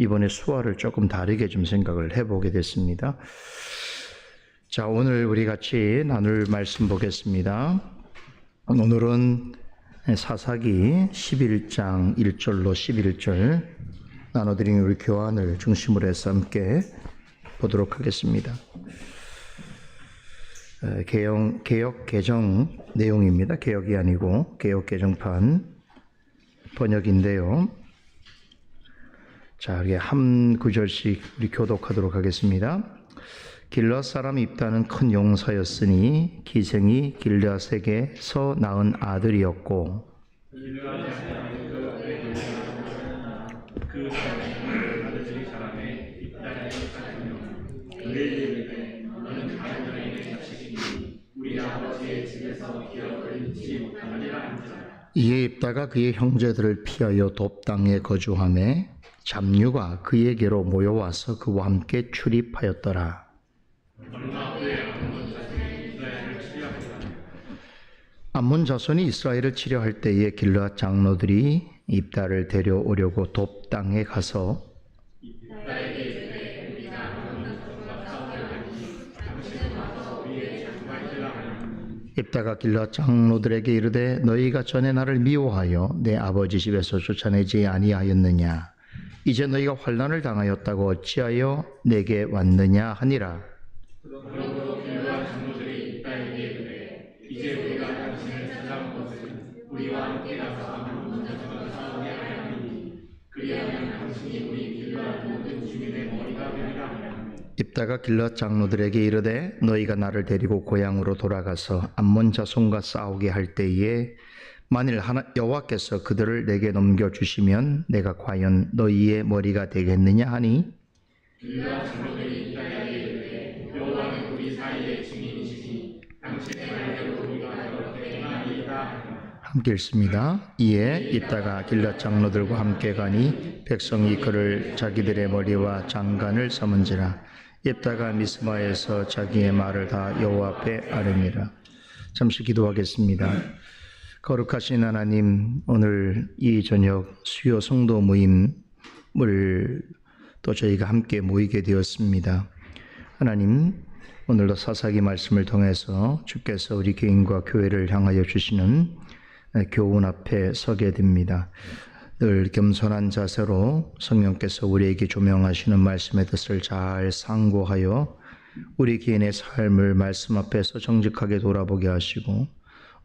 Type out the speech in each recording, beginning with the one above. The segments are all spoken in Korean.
이번에 수화를 조금 다르게 좀 생각을 해보게 됐습니다. 자, 오늘 우리 같이 나눌 말씀 보겠습니다. 오늘은 사사기 11장 1절로 11절 나눠드린 우리 교환을 중심으로 해서 함께 보도록 하겠습니다. 개역 개정 내용입니다. 개역이 아니고 개역 개정판 번역인데요. 자, 우리 한 구절씩 우리 교독하도록 하겠습니다. 길르앗 사람 입다는 큰 용사였으니 기생이 길르앗에게서 낳은 아들이었고 이에 입다가 그의 형제들을 피하여 돕 땅에 거주하매 잡류가 그에게로 모여와서 그와 함께 출입하였더라. 암몬 자손이 이스라엘을 치려할 때에 길르앗 장로들이 입다를 데려오려고 돕 땅에 가서 입다가 길르앗 장로들에게 이르되 너희가 전에 나를 미워하여 내 아버지 집에서 쫓아내지 아니하였느냐? 이제 너희가 환난을 당하였다고 어찌하여 내게 왔느냐 하니라. 그러므로 길르앗 장로들이 입다에게 이르되 이제 우리가 당신을 찾아온 것은 우리와 함께 가서 암몬 자손과 싸우게 하려 함이니 그리하면 당신이 우리 길르앗 모든 주민의 머리가 되리라 하며 입다가 길르앗 장로들에게 이르되 너희가 나를 데리고 고향으로 돌아가서 암몬 자손과 싸우게 할 때에 만일 여호와께서 그들을 내게 넘겨주시면 내가 과연 너희의 머리가 되겠느냐 하니 길르앗 장로들이 입다에게 이르되 여호와는 우리 사이의 증인이시니 당신의 말대로 우리가 이렇게 행하리이다. 함께 읽습니다. 이에 입다가 길르앗 장로들과 함께 가니 백성이 그를 자기들의 머리와 장관을 삼은지라. 입다가 미스마에서 자기의 말을 다 여호와 앞에 아뢰니라. 잠시 기도하겠습니다. 거룩하신 하나님, 오늘 이 저녁 수요 성도 모임을 또 저희가 함께 모이게 되었습니다. 하나님, 오늘도 사사기 말씀을 통해서 주께서 우리 개인과 교회를 향하여 주시는 교훈 앞에 서게 됩니다. 늘 겸손한 자세로 성령께서 우리에게 조명하시는 말씀의 뜻을 잘 상고하여 우리 개인의 삶을 말씀 앞에서 정직하게 돌아보게 하시고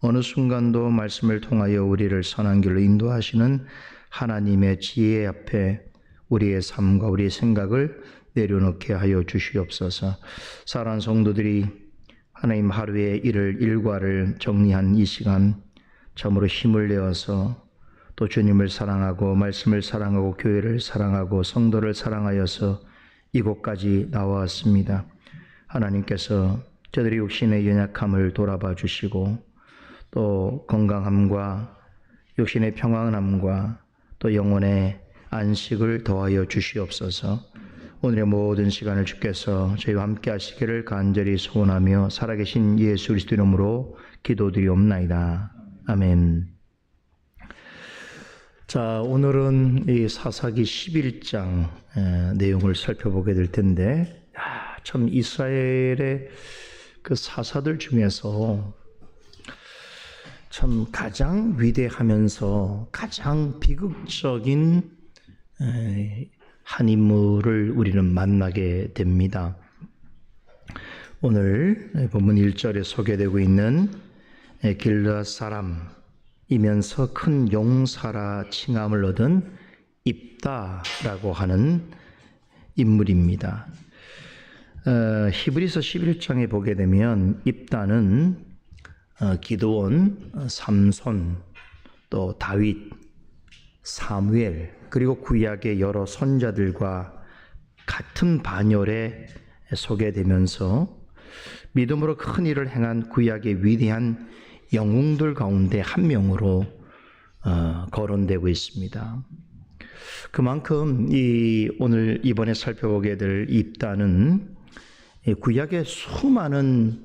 어느 순간도 말씀을 통하여 우리를 선한 길로 인도하시는 하나님의 지혜 앞에 우리의 삶과 우리의 생각을 내려놓게 하여 주시옵소서. 사랑하는 성도들이 하나님 하루의 일과를 정리한 이 시간 참으로 힘을 내어서 또 주님을 사랑하고 말씀을 사랑하고 교회를 사랑하고 성도를 사랑하여서 이곳까지 나왔습니다. 하나님께서 저들의 육신의 연약함을 돌아봐 주시고 또 건강함과 육신의 평안함과 또 영혼의 안식을 더하여 주시옵소서. 오늘의 모든 시간을 주께서 저희와 함께 하시기를 간절히 소원하며 살아계신 예수 그리스도 이름으로 기도드리옵나이다. 아멘. 자, 오늘은 이 사사기 11장 내용을 살펴보게 될 텐데, 참 이스라엘의 그 사사들 중에서 참 가장 위대하면서 가장 비극적인 한 인물을 우리는 만나게 됩니다. 오늘 본문 1절에 소개되고 있는 길르앗 사람이면서 큰 용사라 칭함을 얻은 입다라고 하는 인물입니다. 히브리서 11장에 보게 되면 입다는 기드온, 삼손, 또 다윗, 사무엘 그리고 구약의 여러 선자들과 같은 반열에 소개되면서 믿음으로 큰 일을 행한 구약의 위대한 영웅들 가운데 한 명으로 거론되고 있습니다. 그만큼 오늘 이번에 살펴보게 될 입다는 구약의 수많은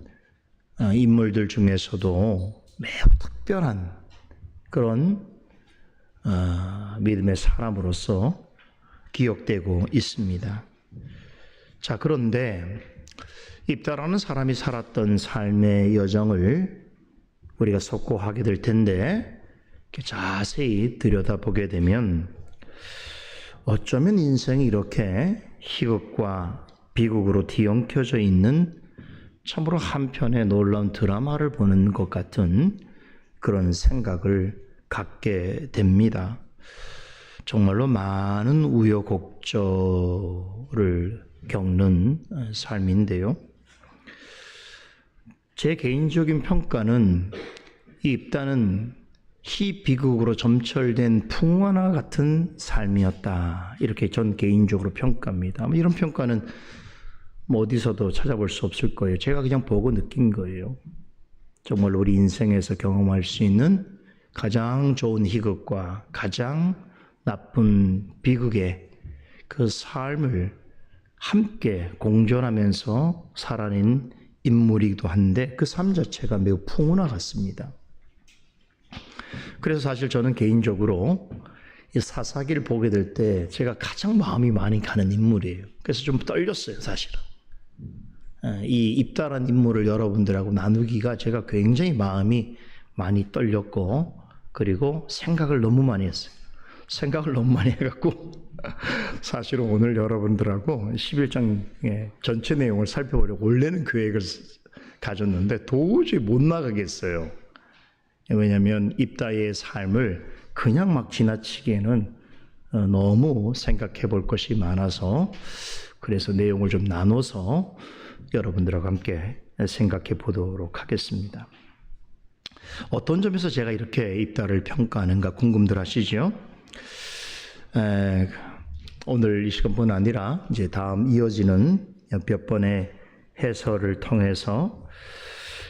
인물들 중에서도 매우 특별한 그런 믿음의 사람으로서 기억되고 있습니다. 자, 그런데 입다라는 사람이 살았던 삶의 여정을 우리가 속고하게 될 텐데 자세히 들여다보게 되면 어쩌면 인생이 이렇게 희극과 비극으로 뒤엉켜져 있는 참으로 한편의 놀라운 드라마를 보는 것 같은 그런 생각을 갖게 됩니다. 정말로 많은 우여곡절을 겪는 삶인데요. 제 개인적인 평가는 이 입다는 희비극으로 점철된 풍화와 같은 삶이었다. 이렇게 전 개인적으로 평가합니다. 이런 평가는 어디서도 찾아볼 수 없을 거예요. 제가 그냥 보고 느낀 거예요. 정말 우리 인생에서 경험할 수 있는 가장 좋은 희극과 가장 나쁜 비극의 그 삶을 함께 공존하면서 살아낸 인물이기도 한데 그 삶 자체가 매우 풍운화 같습니다. 그래서 사실 저는 개인적으로 이 사사기를 보게 될 때 제가 가장 마음이 많이 가는 인물이에요. 그래서 좀 떨렸어요, 사실은. 이 입다란 인물을 여러분들하고 나누기가 제가 굉장히 마음이 많이 떨렸고, 그리고 생각을 너무 많이 했어요. 생각을 너무 많이 해갖고 사실은 오늘 여러분들하고 11장의 전체 내용을 살펴보려고 원래는 계획을 가졌는데 도저히 못 나가겠어요. 왜냐하면 입다의 삶을 그냥 막 지나치기에는 너무 생각해 볼 것이 많아서, 그래서 내용을 좀 나눠서 여러분들하고 함께 생각해 보도록 하겠습니다. 어떤 점에서 제가 이렇게 입다를 평가하는가 궁금들 하시죠? 오늘 이 시간뿐 아니라 이제 다음 이어지는 몇 번의 해설을 통해서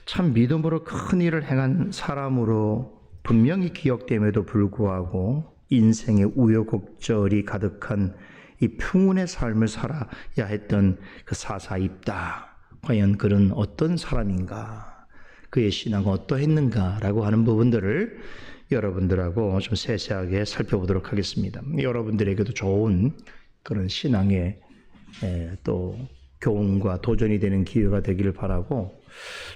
참 믿음으로 큰 일을 행한 사람으로 분명히 기억됨에도 불구하고 인생의 우여곡절이 가득한 이 풍운의 삶을 살아야 했던 그 사사 입다, 과연 그는 어떤 사람인가, 그의 신앙은 어떠했는가라고 하는 부분들을 여러분들하고 좀 세세하게 살펴보도록 하겠습니다. 여러분들에게도 좋은 그런 신앙의 또 교훈과 도전이 되는 기회가 되기를 바라고,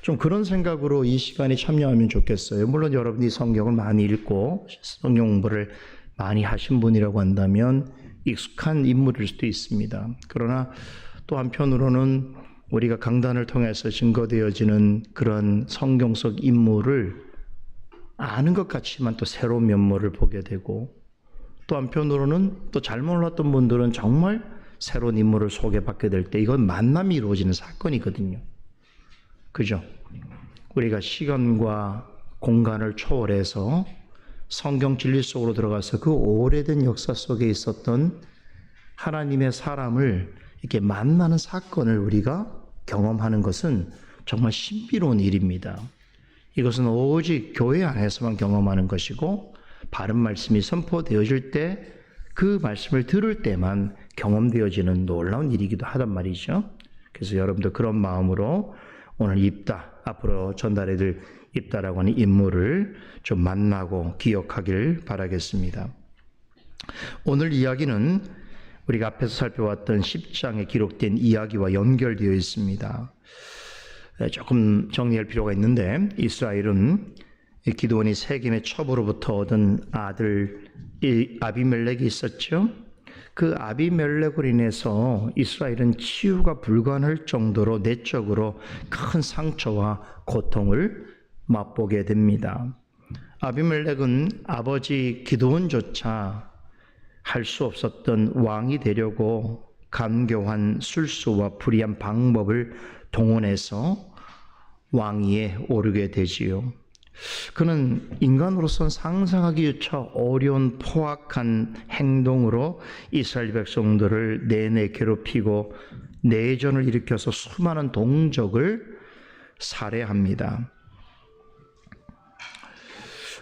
좀 그런 생각으로 이 시간에 참여하면 좋겠어요. 물론 여러분이 성경을 많이 읽고 성경 공부를 많이 하신 분이라고 한다면 익숙한 인물일 수도 있습니다. 그러나 또 한편으로는 우리가 강단을 통해서 증거되어지는 그런 성경 속 인물을 아는 것 같지만 또 새로운 면모를 보게 되고, 또 한편으로는 또 잘못 몰랐던 분들은 정말 새로운 인물을 소개받게 될 때 이건 만남이 이루어지는 사건이거든요. 그죠? 우리가 시간과 공간을 초월해서 성경 진리 속으로 들어가서 그 오래된 역사 속에 있었던 하나님의 사람을 이렇게 만나는 사건을 우리가 경험하는 것은 정말 신비로운 일입니다. 이것은 오직 교회 안에서만 경험하는 것이고, 바른 말씀이 선포되어질 때 그 말씀을 들을 때만 경험되어지는 놀라운 일이기도 하단 말이죠. 그래서 여러분도 그런 마음으로 오늘 입다, 앞으로 전달해드릴 입다라고 하는 인물을 좀 만나고 기억하길 바라겠습니다. 오늘 이야기는 우리가 앞에서 살펴왔던 10장에 기록된 이야기와 연결되어 있습니다. 조금 정리할 필요가 있는데, 이스라엘은 기드온이 세겜의 첩으로부터 얻은 아들 아비멜렉이 있었죠. 그 아비멜렉으로 인해서 이스라엘은 치유가 불가능할 정도로 내적으로 큰 상처와 고통을 맛보게 됩니다. 아비멜렉은 아버지 기드온조차 할 수 없었던 왕이 되려고 간교한 술수와 불의한 방법을 동원해서 왕위에 오르게 되지요. 그는 인간으로서는 상상하기조차 어려운 포악한 행동으로 이스라엘 백성들을 내내 괴롭히고 내전을 일으켜서 수많은 동족을 살해합니다.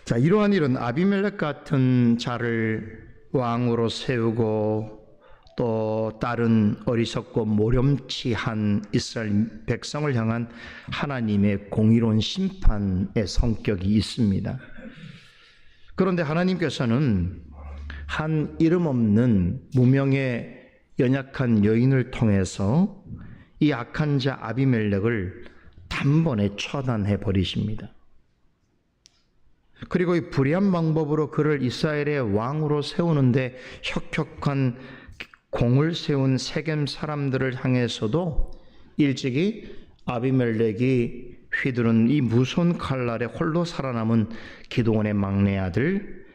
자, 이러한 일은 아비멜렉 같은 자를 왕으로 세우고 또 다른 어리석고 모렴치한 이스라엘 백성을 향한 하나님의 공의로운 심판의 성격이 있습니다. 그런데 하나님께서는 한 이름 없는 무명의 연약한 여인을 통해서 이 악한 자 아비멜렉을 단번에 처단해 버리십니다. 그리고 이 불의한 방법으로 그를 이스라엘의 왕으로 세우는데 혁혁한 공을 세운 세겜 사람들을 향해서도 일찍이 아비멜렉이 휘두른 이 무서운 칼날에 홀로 살아남은 기드온의 막내 아들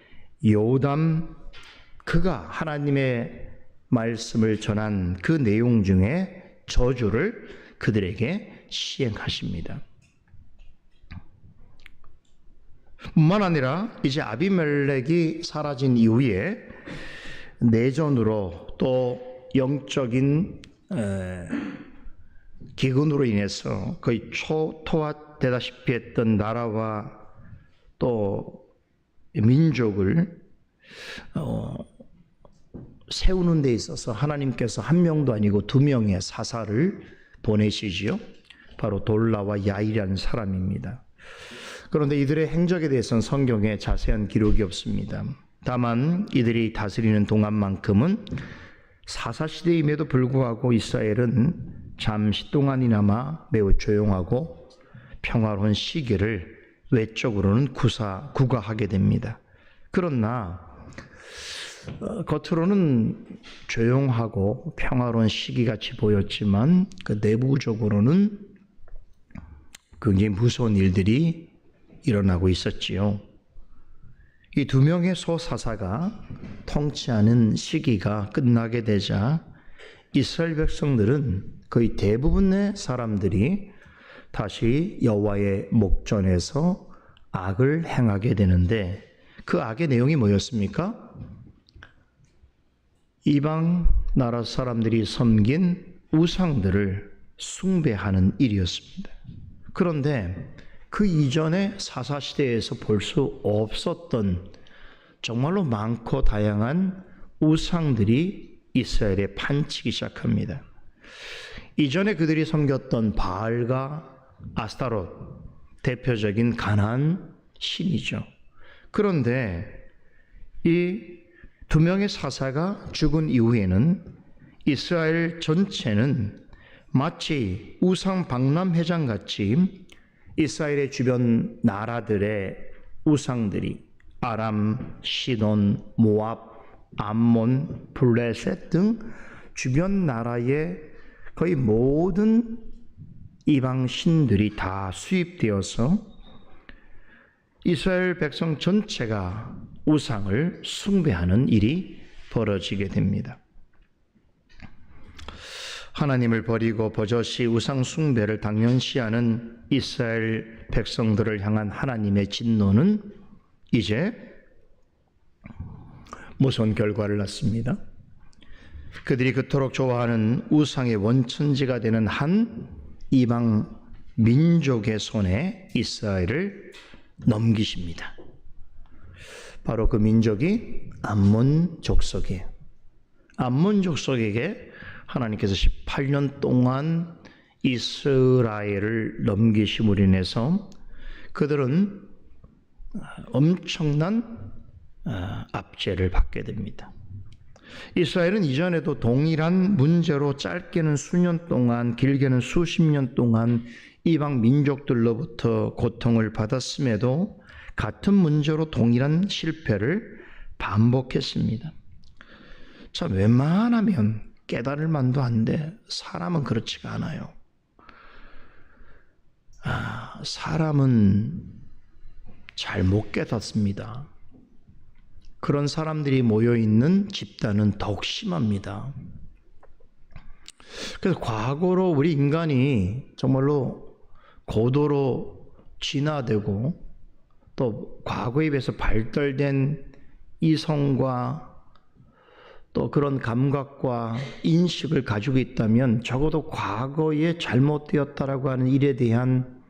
요담, 그가 하나님의 말씀을 전한 그 내용 중에 저주를 그들에게 시행하십니다. 뿐만 아니라 이제 아비멜렉이 사라진 이후에 내전으로 또 영적인 기근으로 인해서 거의 초토화되다시피 했던 나라와 또 민족을 세우는 데 있어서 하나님께서 한 명도 아니고 두 명의 사사를 보내시지요. 바로 돌라와 야일이라는 사람입니다. 그런데 이들의 행적에 대해서는 성경에 자세한 기록이 없습니다. 다만 이들이 다스리는 동안만큼은 사사시대임에도 불구하고 이스라엘은 잠시 동안이나마 매우 조용하고 평화로운 시기를 외적으로는 구가하게 됩니다. 그러나 겉으로는 조용하고 평화로운 시기같이 보였지만 그 내부적으로는 굉장히 무서운 일들이 일어나고 있었지요. 이 두 명의 소사사가 통치하는 시기가 끝나게 되자 이스라엘 백성들은 거의 대부분의 사람들이 다시 여호와의 목전에서 악을 행하게 되는데 그 악의 내용이 뭐였습니까? 이방 나라 사람들이 섬긴 우상들을 숭배하는 일이었습니다. 그런데 그 이전에 사사시대에서 볼 수 없었던 정말로 많고 다양한 우상들이 이스라엘에 판치기 시작합니다. 이전에 그들이 섬겼던 바알과 아스타롯, 대표적인 가나안 신이죠. 그런데 이 두 명의 사사가 죽은 이후에는 이스라엘 전체는 마치 우상 박람회장 같이 이스라엘의 주변 나라들의 우상들이 아람, 시돈, 모압, 암몬, 블레셋 등 주변 나라의 거의 모든 이방 신들이 다 수입되어서 이스라엘 백성 전체가 우상을 숭배하는 일이 벌어지게 됩니다. 하나님을 버리고 버젓이 우상 숭배를 당연시하는 이스라엘 백성들을 향한 하나님의 진노는 이제 무서운 결과를 낳습니다. 그들이 그토록 좋아하는 우상의 원천지가 되는 한 이방 민족의 손에 이스라엘을 넘기십니다. 바로 그 민족이 암몬 족속이에요. 암몬 족속에게 하나님께서 18년 동안 이스라엘을 넘기심으로 인해서 그들은 엄청난 압제를 받게 됩니다. 이스라엘은 이전에도 동일한 문제로 짧게는 수년 동안, 길게는 수십 년 동안 이방 민족들로부터 고통을 받았음에도 같은 문제로 동일한 실패를 반복했습니다. 참 웬만하면 깨달을 만도 한데 사람은 그렇지가 않아요. 사람은 잘 못 깨닫습니다. 그런 사람들이 모여있는 집단은 더욱 심합니다. 그래서 과거로 우리 인간이 정말로 고도로 진화되고 또 과거에 비해서 발달된 이성과 또 그런 감각과 인식을 가지고 있다면 적어도 과거에 잘못되었다라고 하는 일에 대한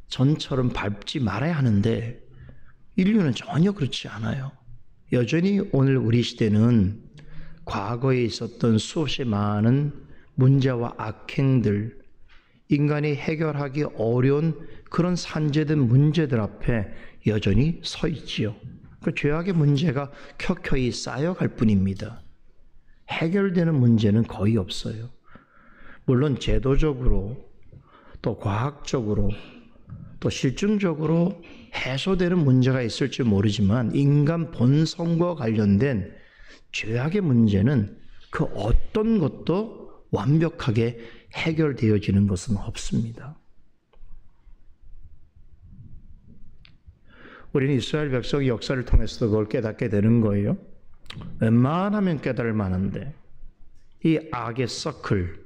전처럼 밟지 말아야 하는데 인류는 전혀 그렇지 않아요. 여전히 오늘 우리 시대는 과거에 있었던 수없이 많은 문제와 악행들, 인간이 해결하기 어려운 그런 산재된 문제들 앞에 여전히 서 있지요. 그 죄악의 문제가 켜켜이 쌓여갈 뿐입니다. 해결되는 문제는 거의 없어요. 물론 제도적으로 또 과학적으로 또 실증적으로 해소되는 문제가 있을지 모르지만 인간 본성과 관련된 죄악의 문제는 그 어떤 것도 완벽하게 해결되어지는 것은 없습니다. 우리는 이스라엘 백성의 역사를 통해서도 그걸 깨닫게 되는 거예요. 웬만하면 깨달을 만한데 이 악의 서클,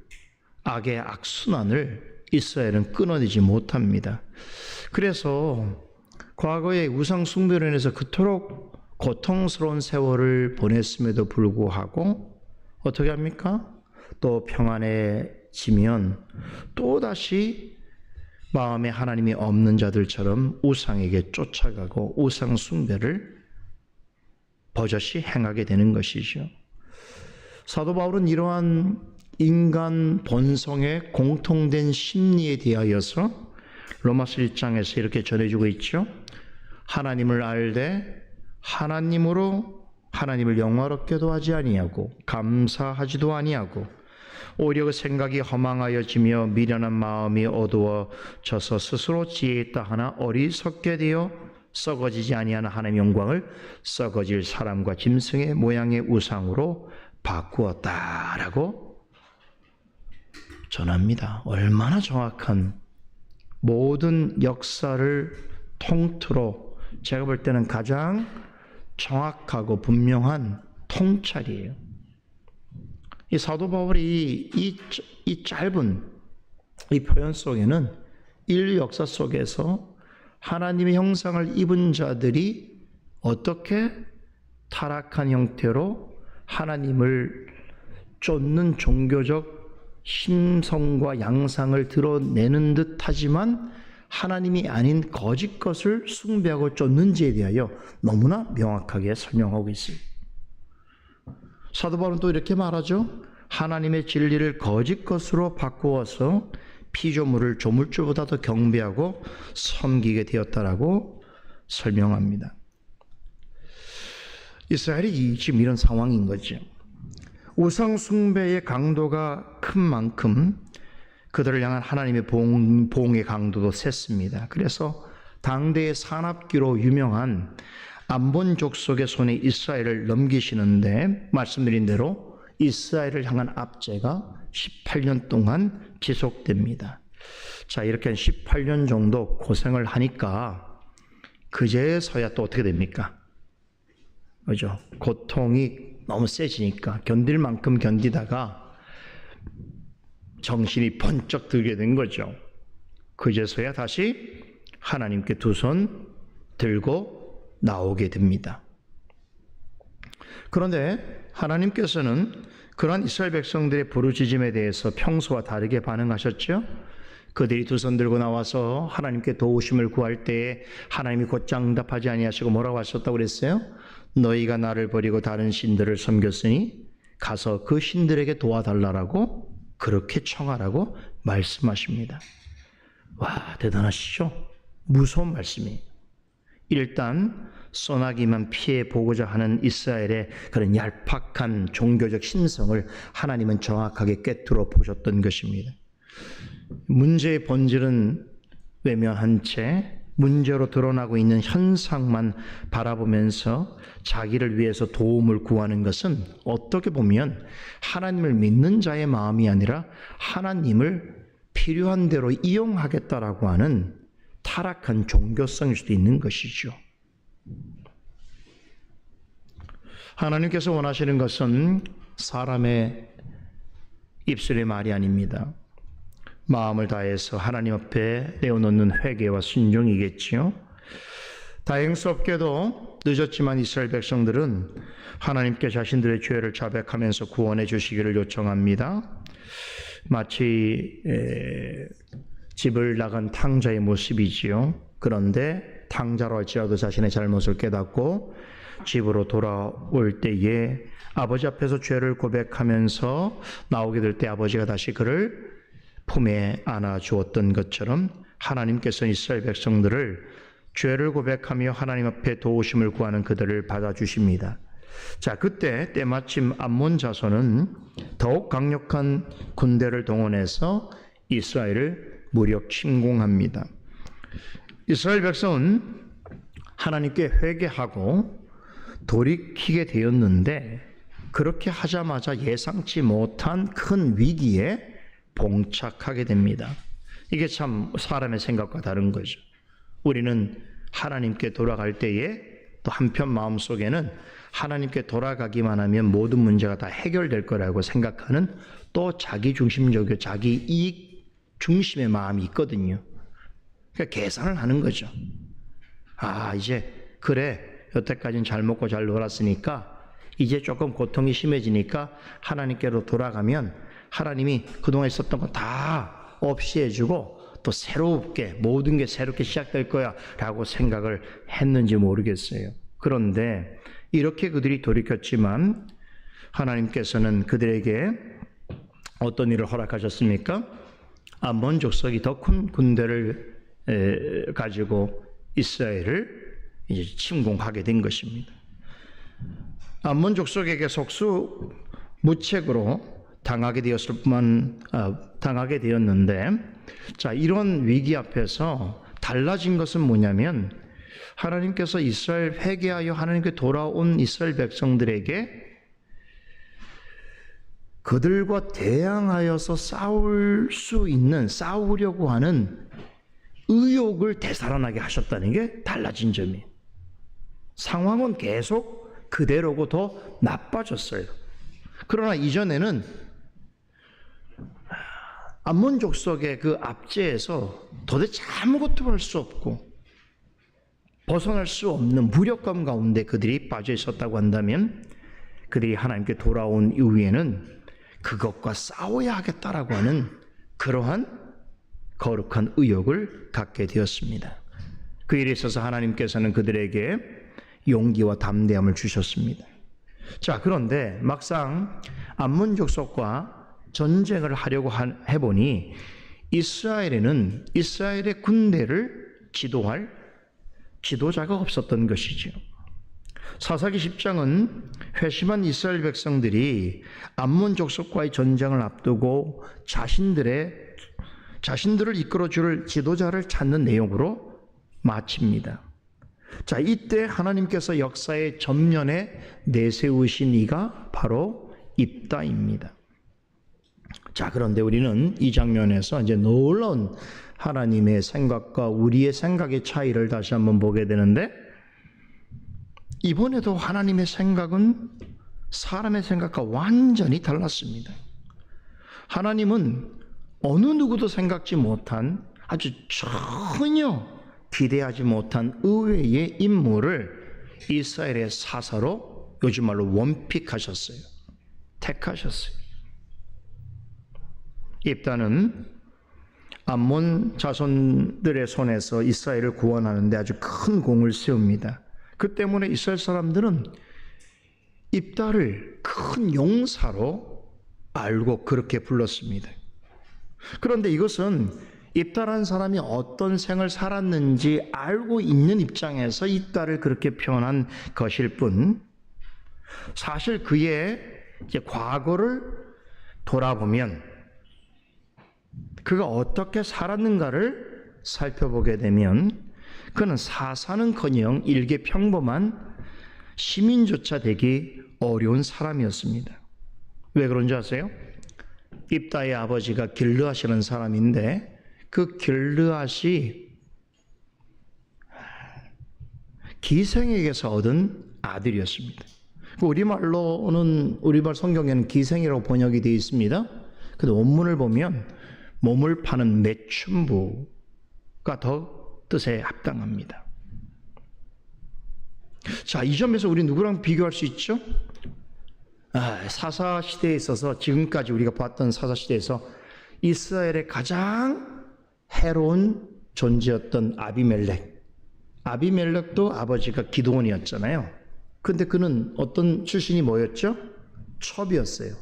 악의 악순환을 이스라엘은 끊어내지 못합니다. 그래서 과거의 우상 숭배로 인해서 그토록 고통스러운 세월을 보냈음에도 불구하고 어떻게 합니까? 또 평안해지면 또다시 마음에 하나님이 없는 자들처럼 우상에게 쫓아가고 우상 숭배를 버젓이 행하게 되는 것이죠. 사도 바울은 이러한 인간 본성의 공통된 심리에 대하여서 로마서 1장에서 이렇게 전해주고 있죠. 하나님을 알되 하나님으로 하나님을 영화롭게도 하지 아니하고 감사하지도 아니하고 오히려 그 생각이 허망하여지며 미련한 마음이 어두워져서 스스로 지혜 있다 하나 어리석게 되어 썩어지지 아니하는 하나님의 영광을 썩어질 사람과 짐승의 모양의 우상으로 바꾸었다라고 전합니다. 얼마나 정확한 모든 역사를 통틀어 제가 볼 때는 가장 정확하고 분명한 통찰이에요. 이 사도 바울이 이 짧은 이 표현 속에는 인류 역사 속에서 하나님의 형상을 입은 자들이 어떻게 타락한 형태로 하나님을 쫓는 종교적 심성과 양상을 드러내는 듯 하지만 하나님이 아닌 거짓 것을 숭배하고 쫓는지에 대하여 너무나 명확하게 설명하고 있습니다. 사도 바울은 또 이렇게 말하죠. 하나님의 진리를 거짓 것으로 바꾸어서 피조물을 조물주보다 더 경배하고 섬기게 되었다라고 설명합니다. 이스라엘이 지금 이런 상황인 거죠. 우상 숭배의 강도가 큰 만큼 그들을 향한 하나님의 보응의 강도도 셌습니다. 그래서 당대의 산업기로 유명한 암본 족속의 손에 이스라엘을 넘기시는데 말씀드린 대로 이스라엘을 향한 압제가 18년 동안 지속됩니다. 자, 이렇게 한 18년 정도 고생을 하니까 그제서야 또 어떻게 됩니까? 그죠? 고통이 너무 세지니까 견딜 만큼 견디다가 정신이 번쩍 들게 된 거죠. 그제서야 다시 하나님께 두 손 들고 나오게 됩니다. 그런데 하나님께서는 그러한 이스라엘 백성들의 부르짖음에 대해서 평소와 다르게 반응하셨죠. 그들이 두 손 들고 나와서 하나님께 도우심을 구할 때에 하나님이 곧장 응답하지 아니하시고 뭐라고 하셨다고 그랬어요? 너희가 나를 버리고 다른 신들을 섬겼으니 가서 그 신들에게 도와달라고 그렇게 청하라고 말씀하십니다. 와, 대단하시죠? 무서운 말씀이에요. 일단 소나기만 피해 보고자 하는 이스라엘의 그런 얄팍한 종교적 심성을 하나님은 정확하게 꿰뚫어 보셨던 것입니다. 문제의 본질은 외면한 채 문제로 드러나고 있는 현상만 바라보면서 자기를 위해서 도움을 구하는 것은 어떻게 보면 하나님을 믿는 자의 마음이 아니라 하나님을 필요한 대로 이용하겠다라고 하는 타락한 종교성일 수도 있는 것이죠. 하나님께서 원하시는 것은 사람의 입술의 말이 아닙니다. 마음을 다해서 하나님 앞에 내어놓는 회개와 순종이겠지요. 다행스럽게도 늦었지만 이스라엘 백성들은 하나님께 자신들의 죄를 자백하면서 구원해 주시기를 요청합니다. 마치 집을 나간 탕자의 모습이지요. 그런데 탕자로 할지라도 자신의 잘못을 깨닫고 집으로 돌아올 때에 아버지 앞에서 죄를 고백하면서 나오게 될 때 아버지가 다시 그를 품에 안아 주었던 것처럼 하나님께서 이스라엘 백성들을 죄를 고백하며 하나님 앞에 도우심을 구하는 그들을 받아주십니다. 자, 그때 때마침 암몬 자손은 더욱 강력한 군대를 동원해서 이스라엘을 무력 침공합니다. 이스라엘 백성은 하나님께 회개하고 돌이키게 되었는데 그렇게 하자마자 예상치 못한 큰 위기에 봉착하게 됩니다. 이게 참 사람의 생각과 다른 거죠. 우리는 하나님께 돌아갈 때에 또 한편 마음속에는 하나님께 돌아가기만 하면 모든 문제가 다 해결될 거라고 생각하는 또 자기 중심적이고 자기 이익 중심의 마음이 있거든요. 그러니까 계산을 하는 거죠. 아, 이제 그래, 여태까지는 잘 먹고 잘 놀았으니까 이제 조금 고통이 심해지니까 하나님께로 돌아가면 하나님이 그동안 있었던 거 다 없이 해주고 또 새롭게 모든 게 새롭게 시작될 거야 라고 생각을 했는지 모르겠어요. 그런데 이렇게 그들이 돌이켰지만 하나님께서는 그들에게 어떤 일을 허락하셨습니까? 암몬 족속이 더 큰 군대를 가지고 이스라엘을 이제 침공하게 된 것입니다. 암몬 족속에게 속수 무책으로 당하게 되었는데, 자, 이런 위기 앞에서 달라진 것은 뭐냐면 하나님께서 이스라엘 회개하여 하나님께 돌아온 이스라엘 백성들에게 그들과 대항하여서 싸우려고 하는 의욕을 되살아나게 하셨다는 게 달라진 점이에요. 상황은 계속 그대로고 더 나빠졌어요. 그러나 이전에는 암몬 족속의 그 압제에서 도대체 아무것도 할 수 없고 벗어날 수 없는 무력감 가운데 그들이 빠져 있었다고 한다면 그들이 하나님께 돌아온 이후에는 그것과 싸워야 하겠다라고 하는 그러한 거룩한 의욕을 갖게 되었습니다. 그 일에 있어서 하나님께서는 그들에게 용기와 담대함을 주셨습니다. 자, 그런데 막상 암몬 족속과 전쟁을 하려고 해보니 이스라엘에는 이스라엘의 군대를 지도할 지도자가 없었던 것이죠. 사사기 10장은 회심한 이스라엘 백성들이 암몬 족속과의 전쟁을 앞두고 자신들을 이끌어줄 지도자를 찾는 내용으로 마칩니다. 자, 이때 하나님께서 역사의 전면에 내세우신 이가 바로 입다입니다. 자, 그런데 우리는 이 장면에서 이제 놀라운 하나님의 생각과 우리의 생각의 차이를 다시 한번 보게 되는데, 이번에도 하나님의 생각은 사람의 생각과 완전히 달랐습니다. 하나님은 어느 누구도 생각지 못한 아주 전혀 기대하지 못한 의외의 인물을 이스라엘의 사사로 요즘 말로 원픽하셨어요. 택하셨어요. 입다는 암몬 자손들의 손에서 이스라엘을 구원하는데 아주 큰 공을 세웁니다. 그 때문에 이스라엘 사람들은 입다를 큰 용사로 알고 그렇게 불렀습니다. 그런데 이것은 입다라는 사람이 어떤 생을 살았는지 알고 있는 입장에서 입다를 그렇게 표현한 것일 뿐, 사실 그의 이제 과거를 돌아보면 그가 어떻게 살았는가를 살펴보게 되면 그는 사사는커녕 일개 평범한 시민조차 되기 어려운 사람이었습니다. 왜 그런지 아세요? 입다의 아버지가 길르앗이라는 사람인데 그 길르앗이 기생에게서 얻은 아들이었습니다. 우리말 성경에는 기생이라고 번역이 되어 있습니다. 근데 원문을 보면 몸을 파는 매춘부가 더 뜻에 합당합니다. 자, 이 점에서 우리 누구랑 비교할 수 있죠? 사사 시대에 있어서 지금까지 우리가 봤던 사사 시대에서 이스라엘의 가장 해로운 존재였던 아비멜렉도 아버지가 기드온이었잖아요. 근데 그는 어떤 출신이 뭐였죠? 첩이었어요.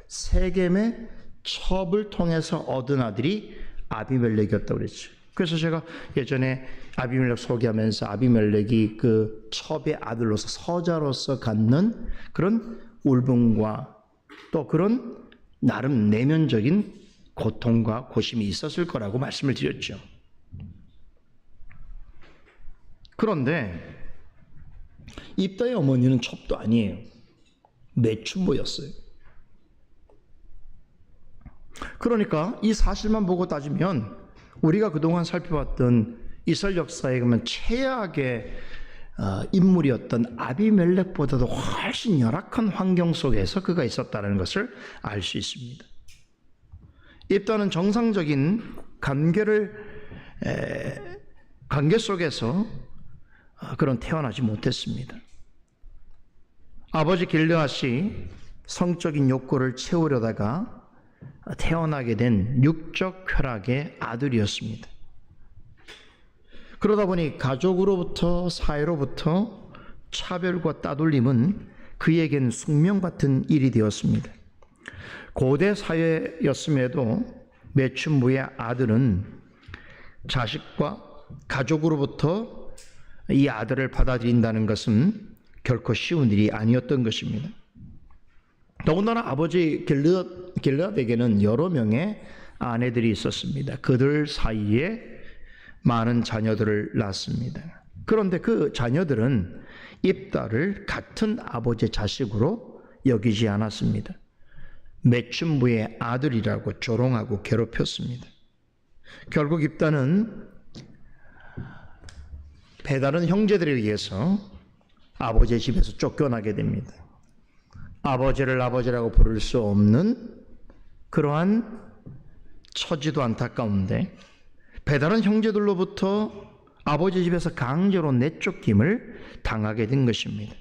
세겜의 첩을 통해서 얻은 아들이 아비멜렉이었다고 그랬죠. 그래서 제가 예전에 아비멜렉 소개하면서 아비멜렉이 그 첩의 아들로서 서자로서 갖는 그런 울분과 또 그런 나름 내면적인 고통과 고심이 있었을 거라고 말씀을 드렸죠. 그런데 입다의 어머니는 첩도 아니에요. 매춘부였어요. 그러니까 이 사실만 보고 따지면 우리가 그동안 살펴봤던 이스라엘 역사에 그러면 최악의 인물이었던 아비멜렉보다도 훨씬 열악한 환경 속에서 그가 있었다는 것을 알 수 있습니다. 입다는 정상적인 관계 속에서 그런 태어나지 못했습니다. 아버지 길르앗이 성적인 욕구를 채우려다가 태어나게 된 육적 쾌락의 아들이었습니다. 그러다 보니 가족으로부터 사회로부터 차별과 따돌림은 그에겐 숙명 같은 일이 되었습니다. 고대 사회였음에도 매춘부의 아들은 자식과 가족으로부터 이 아들을 받아들인다는 것은 결코 쉬운 일이 아니었던 것입니다. 더군다나 아버지 길르앗에게는 여러 명의 아내들이 있었습니다. 그들 사이에 많은 자녀들을 낳았습니다. 그런데 그 자녀들은 입다를 같은 아버지의 자식으로 여기지 않았습니다. 매춘부의 아들이라고 조롱하고 괴롭혔습니다. 결국 입다는 배다른 형제들에 의해서 아버지의 집에서 쫓겨나게 됩니다. 아버지를 아버지라고 부를 수 없는 그러한 처지도 안타까운데 배다른 형제들로부터 아버지 집에서 강제로 내쫓김을 당하게 된 것입니다.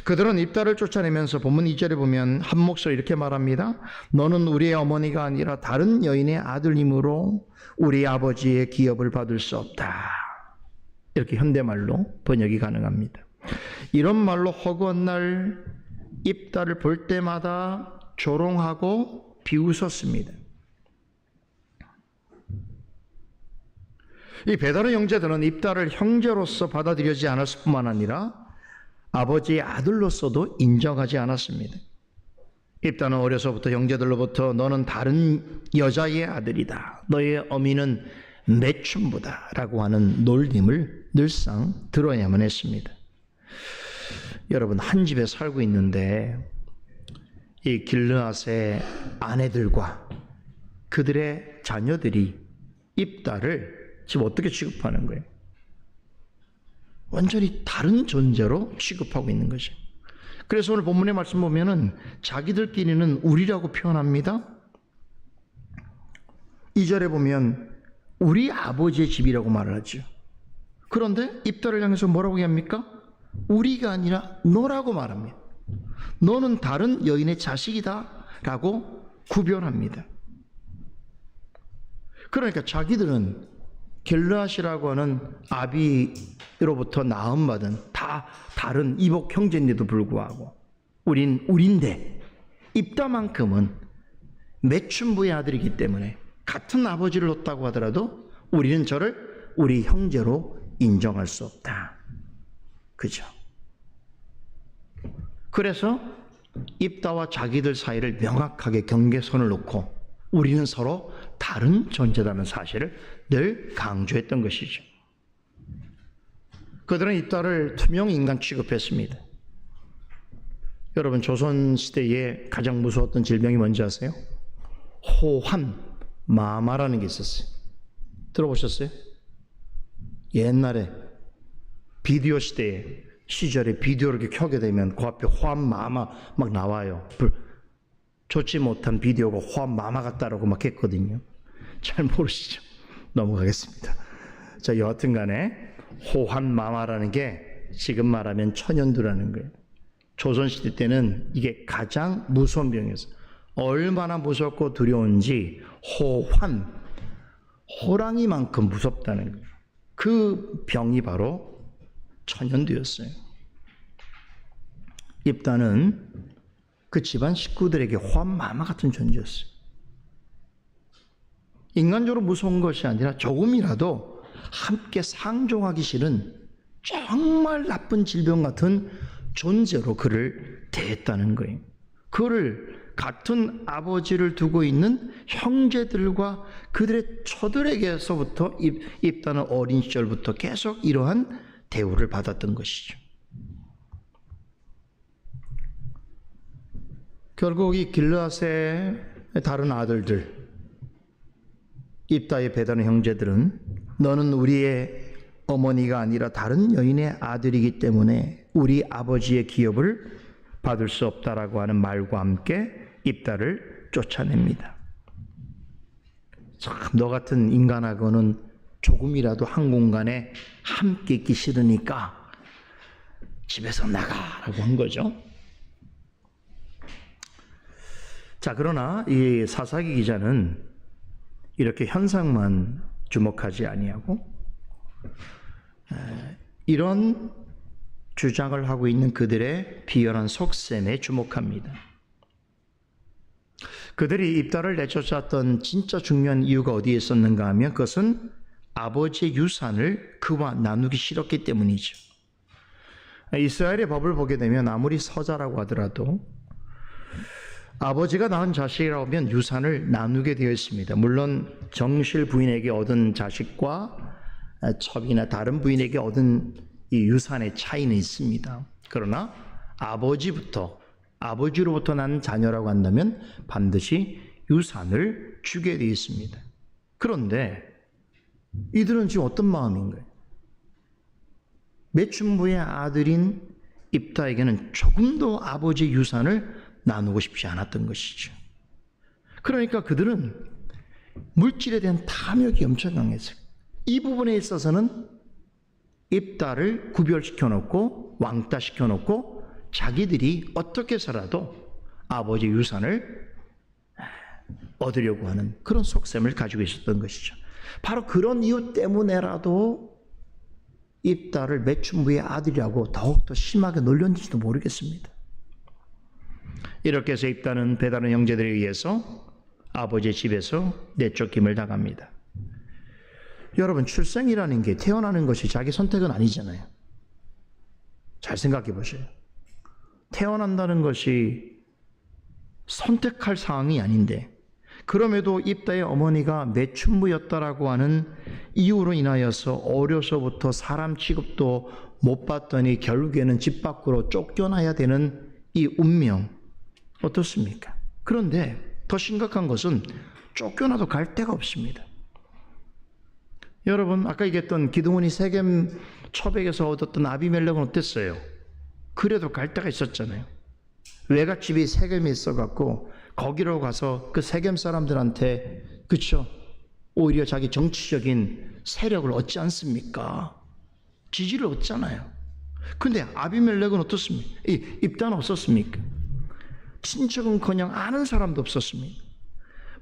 그들은 입다를 쫓아내면서 본문 2절에 보면 한 목소리 이렇게 말합니다. 너는 우리의 어머니가 아니라 다른 여인의 아들이므로 우리 아버지의 기업을 받을 수 없다. 이렇게 현대말로 번역이 가능합니다. 이런 말로 허구한 날 입다를 볼 때마다 조롱하고 비웃었습니다. 이 배다른 형제들은 입다를 형제로서 받아들이지 않았을 뿐만 아니라 아버지의 아들로서도 인정하지 않았습니다. 입다는 어려서부터 형제들로부터 너는 다른 여자의 아들이다. 너의 어미는 매춘부다. 라고 하는 놀림을 늘상 들어야만 했습니다. 여러분, 한 집에 살고 있는데 이 길르앗의 아내들과 그들의 자녀들이 입다를 지금 어떻게 취급하는 거예요? 완전히 다른 존재로 취급하고 있는 거죠. 그래서 오늘 본문의 말씀 보면은 자기들끼리는 우리라고 표현합니다. 2절에 보면 우리 아버지의 집이라고 말을 하죠. 그런데 입다를 향해서 뭐라고 합니까? 우리가 아니라 너라고 말합니다. 너는 다른 여인의 자식이다 라고 구별합니다. 그러니까 자기들은 길르앗이라고 하는 아비로부터 낳음받은 다 다른 이복 형제인데도 불구하고 우린데 입다만큼은 매춘부의 아들이기 때문에 같은 아버지를 놓았다고 하더라도 우리는 저를 우리 형제로 인정할 수 없다. 그죠? 그래서 입다와 자기들 사이를 명확하게 경계선을 놓고 우리는 서로 다른 존재라는 사실을 늘 강조했던 것이죠. 그들은 입다를 투명 인간 취급했습니다. 여러분, 조선시대에 가장 무서웠던 질병이 뭔지 아세요? 호환, 마마라는 게 있었어요. 들어보셨어요? 옛날에 비디오 시절에 비디오를 이렇게 켜게 되면 그 앞에 호환, 마마 막 나와요. 좋지 못한 비디오가 호환, 마마 같다라고 막 했거든요. 잘 모르시죠? 넘어가겠습니다. 자, 여하튼 간에 호환, 마마라는 게 지금 말하면 천연두라는 거예요. 조선시대 때는 이게 가장 무서운 병이었어요. 얼마나 무섭고 두려운지 호환, 호랑이만큼 무섭다는 거예요. 그 병이 바로 천연두였어요. 입다는 그 집안 식구들에게 호환, 마마 같은 존재였어요. 인간적으로 무서운 것이 아니라 조금이라도 함께 상종하기 싫은 정말 나쁜 질병 같은 존재로 그를 대했다는 거예요. 그를 같은 아버지를 두고 있는 형제들과 그들의 처들에게서부터 입다는 어린 시절부터 계속 이러한 대우를 받았던 것이죠. 결국 이 길르앗의 다른 아들들, 입다의 배다는 형제들은 너는 우리의 어머니가 아니라 다른 여인의 아들이기 때문에 우리 아버지의 기업을 받을 수 없다라고 하는 말과 함께 입다를 쫓아냅니다. 참, 너 같은 인간하고는 조금이라도 한 공간에 함께 있기 싫으니까 집에서 나가라고 한 거죠. 자, 그러나 이 사사기 기자는 이렇게 현상만 주목하지 아니하고 이런 주장을 하고 있는 그들의 비열한 속셈에 주목합니다. 그들이 입다를 내쫓았던 진짜 중요한 이유가 어디에 있었는가 하면 그것은 아버지의 유산을 그와 나누기 싫었기 때문이죠. 이스라엘의 법을 보게 되면 아무리 서자라고 하더라도 아버지가 낳은 자식이라고 하면 유산을 나누게 되어 있습니다. 물론 정실 부인에게 얻은 자식과 첩이나 다른 부인에게 얻은 이 유산의 차이는 있습니다. 그러나 아버지로부터 난 자녀라고 한다면 반드시 유산을 주게 되어 있습니다. 그런데 이들은 지금 어떤 마음인 거예요? 매춘부의 아들인 입다에게는 조금도 아버지의 유산을 나누고 싶지 않았던 것이죠. 그러니까 그들은 물질에 대한 탐욕이 엄청 강했어요. 이 부분에 있어서는 입다를 구별시켜 놓고 왕따시켜 놓고 자기들이 어떻게 해서라도 아버지 유산을 얻으려고 하는 그런 속셈을 가지고 있었던 것이죠. 바로 그런 이유 때문에라도 입다를 매춘부의 아들이라고 더욱더 심하게 놀렸는지도 모르겠습니다. 이렇게 해서 입다는 배다른 형제들에 의해서 아버지의 집에서 내쫓김을 당합니다. 여러분, 출생이라는 게 태어나는 것이 자기 선택은 아니잖아요. 잘 생각해 보세요. 태어난다는 것이 선택할 상황이 아닌데 그럼에도 입다의 어머니가 매춘부였다라고 하는 이유로 인하여서 어려서부터 사람 취급도 못 받더니 결국에는 집 밖으로 쫓겨나야 되는 이 운명 어떻습니까? 그런데 더 심각한 것은 쫓겨나도 갈 데가 없습니다. 여러분, 아까 얘기했던 기드온이 세겜 초백에서 얻었던 아비멜렉은 어땠어요? 그래도 갈 데가 있었잖아요. 외갓집이 세겜에 있어갖고 거기로 가서 그 세겜 사람들한테 그쵸? 오히려 자기 정치적인 세력을 얻지 않습니까? 지지를 얻잖아요. 근데 아비멜렉은 어떻습니까? 입다는 없었습니까? 친척은커녕 아는 사람도 없었습니다.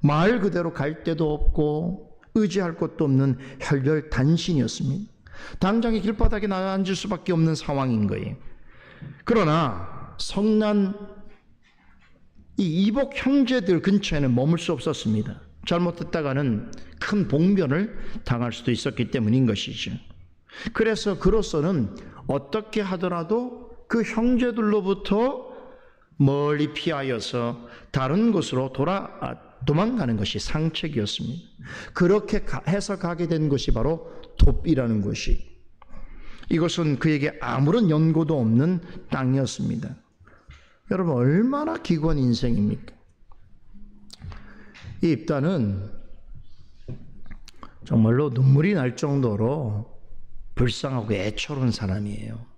말 그대로 갈 데도 없고 의지할 곳도 없는 혈혈단신이었습니다. 당장에 길바닥에 나가 앉을 수밖에 없는 상황인 거예요. 그러나 성난 이 이복 형제들 근처에는 머물 수 없었습니다. 잘못했다가는 큰 봉변을 당할 수도 있었기 때문인 것이죠. 그래서 그로서는 어떻게 하더라도 그 형제들로부터 멀리 피하여서 다른 곳으로 도망가는 것이 상책이었습니다. 그렇게 해서 가게 된 것이 바로 톱이라는 곳이, 이것은 그에게 아무런 연고도 없는 땅이었습니다. 여러분, 얼마나 기구한 인생입니까? 이 입다는 정말로 눈물이 날 정도로 불쌍하고 애처로운 사람이에요.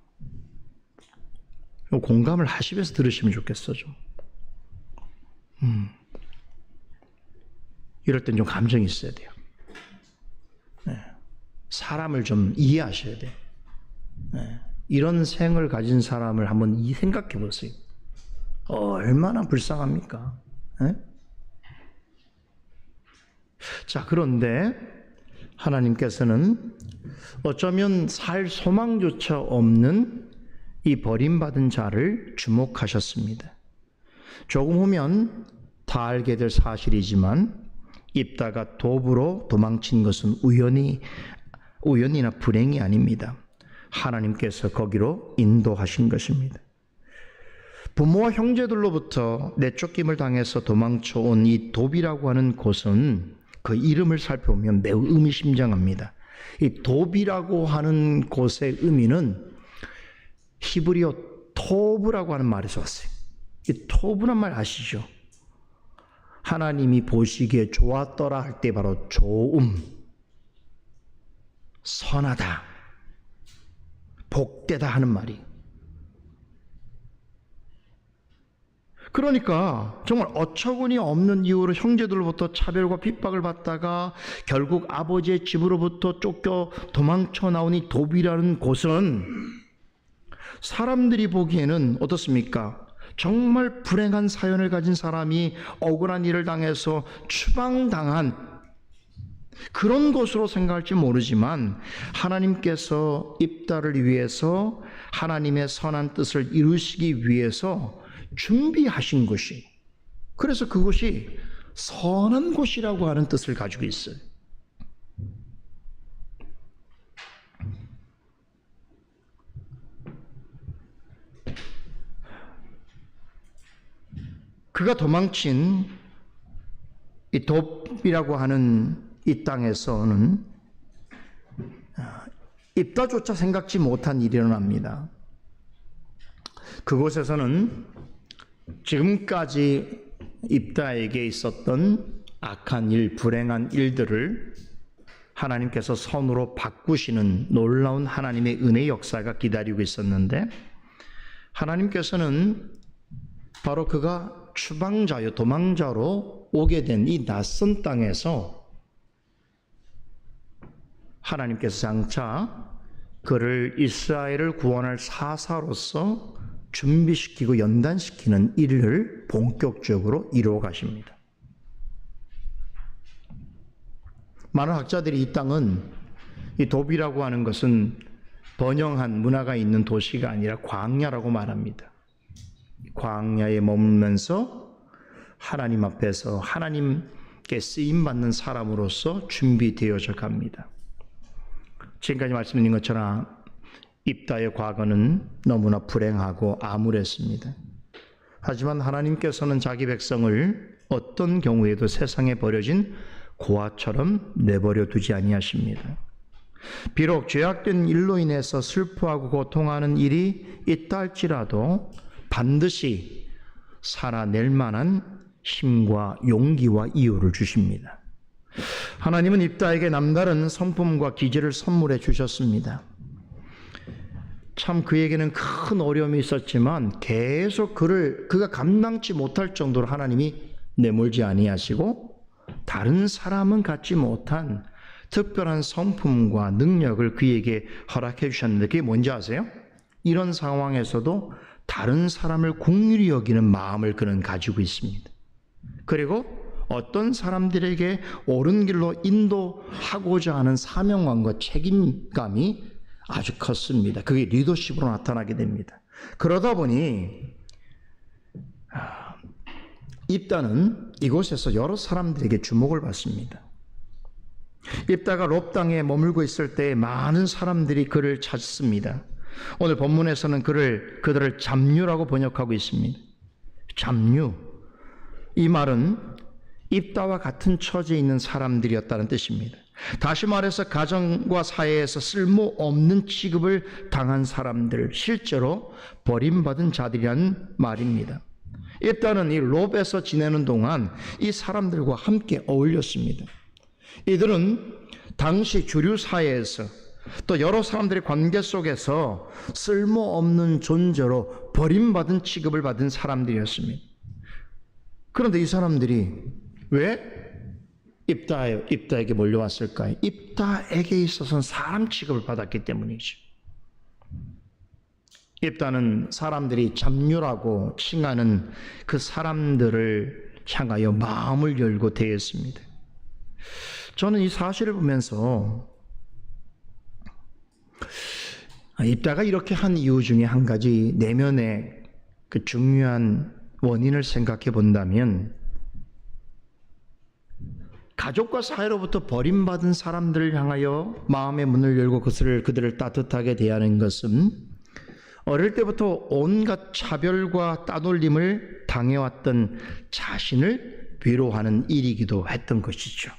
공감을 하시면서 들으시면 좋겠어 좀. 이럴 땐 좀 감정이 있어야 돼요. 네. 사람을 좀 이해하셔야 돼요. 네. 이런 생을 가진 사람을 한번 생각해 보세요. 얼마나 불쌍합니까? 네? 자, 그런데 하나님께서는 어쩌면 살 소망조차 없는 이 버림받은 자를 주목하셨습니다. 조금 후면 다 알게 될 사실이지만 입다가 도부로 도망친 것은 우연이나 불행이 아닙니다. 하나님께서 거기로 인도하신 것입니다. 부모와 형제들로부터 내쫓김을 당해서 도망쳐온 이 도비라고 하는 곳은 그 이름을 살펴보면 매우 의미심장합니다. 이 도비라고 하는 곳의 의미는 히브리어 토브라고 하는 말에서 왔어요. 이 토브란 말 아시죠? 하나님이 보시기에 좋았더라 할 때 바로 좋음, 선하다, 복되다 하는 말이. 그러니까 정말 어처구니 없는 이유로 형제들로부터 차별과 핍박을 받다가 결국 아버지의 집으로부터 쫓겨 도망쳐 나온 이 도비라는 곳은 사람들이 보기에는 어떻습니까? 정말 불행한 사연을 가진 사람이 억울한 일을 당해서 추방당한 그런 곳으로 생각할지 모르지만 하나님께서 입다를 위해서 하나님의 선한 뜻을 이루시기 위해서 준비하신 곳이, 그래서 그곳이 선한 곳이라고 하는 뜻을 가지고 있어요. 그가 도망친 이 돕이라고 하는 이 땅에서는 입다조차 생각지 못한 일이 일어납니다. 그곳에서는 지금까지 입다에게 있었던 악한 일, 불행한 일들을 하나님께서 선으로 바꾸시는 놀라운 하나님의 은혜의 역사가 기다리고 있었는데, 하나님께서는 바로 그가 추방자요, 도망자로 오게 된 이 낯선 땅에서 하나님께서 장차 그를 이스라엘을 구원할 사사로서 준비시키고 연단시키는 일을 본격적으로 이루어 가십니다. 많은 학자들이 이 땅은, 이 돕이라고 하는 것은 번영한 문화가 있는 도시가 아니라 광야라고 말합니다. 광야에 머물면서 하나님 앞에서 하나님께 쓰임받는 사람으로서 준비되어져 갑니다. 지금까지 말씀드린 것처럼 입다의 과거는 너무나 불행하고 암울했습니다. 하지만 하나님께서는 자기 백성을 어떤 경우에도 세상에 버려진 고아처럼 내버려 두지 아니하십니다. 비록 죄악된 일로 인해서 슬퍼하고 고통하는 일이 있다 할지라도 반드시 살아낼 만한 힘과 용기와 이유를 주십니다. 하나님은 입다에게 남다른 성품과 기질을 선물해 주셨습니다. 참 그에게는 큰 어려움이 있었지만 계속 그가 감당치 못할 정도로 하나님이 내몰지 아니하시고 다른 사람은 갖지 못한 특별한 성품과 능력을 그에게 허락해 주셨는데, 그게 뭔지 아세요? 이런 상황에서도 다른 사람을 긍휼히 여기는 마음을 그는 가지고 있습니다. 그리고 어떤 사람들에게 옳은 길로 인도하고자 하는 사명감과 책임감이 아주 컸습니다. 그게 리더십으로 나타나게 됩니다. 그러다 보니 입다는 이곳에서 여러 사람들에게 주목을 받습니다. 입다가 롭 땅에 머물고 있을 때 많은 사람들이 그를 찾습니다. 오늘 본문에서는 그들을 잡류라고 번역하고 있습니다. 잡류. 이 말은 입다와 같은 처지에 있는 사람들이었다는 뜻입니다. 다시 말해서 가정과 사회에서 쓸모없는 취급을 당한 사람들, 실제로 버림받은 자들이라는 말입니다. 입다는 이 롭에서 지내는 동안 이 사람들과 함께 어울렸습니다. 이들은 당시 주류 사회에서 또 여러 사람들의 관계 속에서 쓸모없는 존재로 버림받은 취급을 받은 사람들이었습니다. 그런데 이 사람들이 왜 입다에게 몰려왔을까요? 입다에게 있어서는 사람 취급을 받았기 때문이죠. 입다는 사람들이 잡류라고 칭하는 그 사람들을 향하여 마음을 열고 대했습니다. 저는 이 사실을 보면서 입다가 이렇게 한 이유 중에 한 가지, 내면의 그 중요한 원인을 생각해 본다면 가족과 사회로부터 버림받은 사람들을 향하여 마음의 문을 열고 그들을 따뜻하게 대하는 것은 어릴 때부터 온갖 차별과 따돌림을 당해왔던 자신을 위로하는 일이기도 했던 것이죠.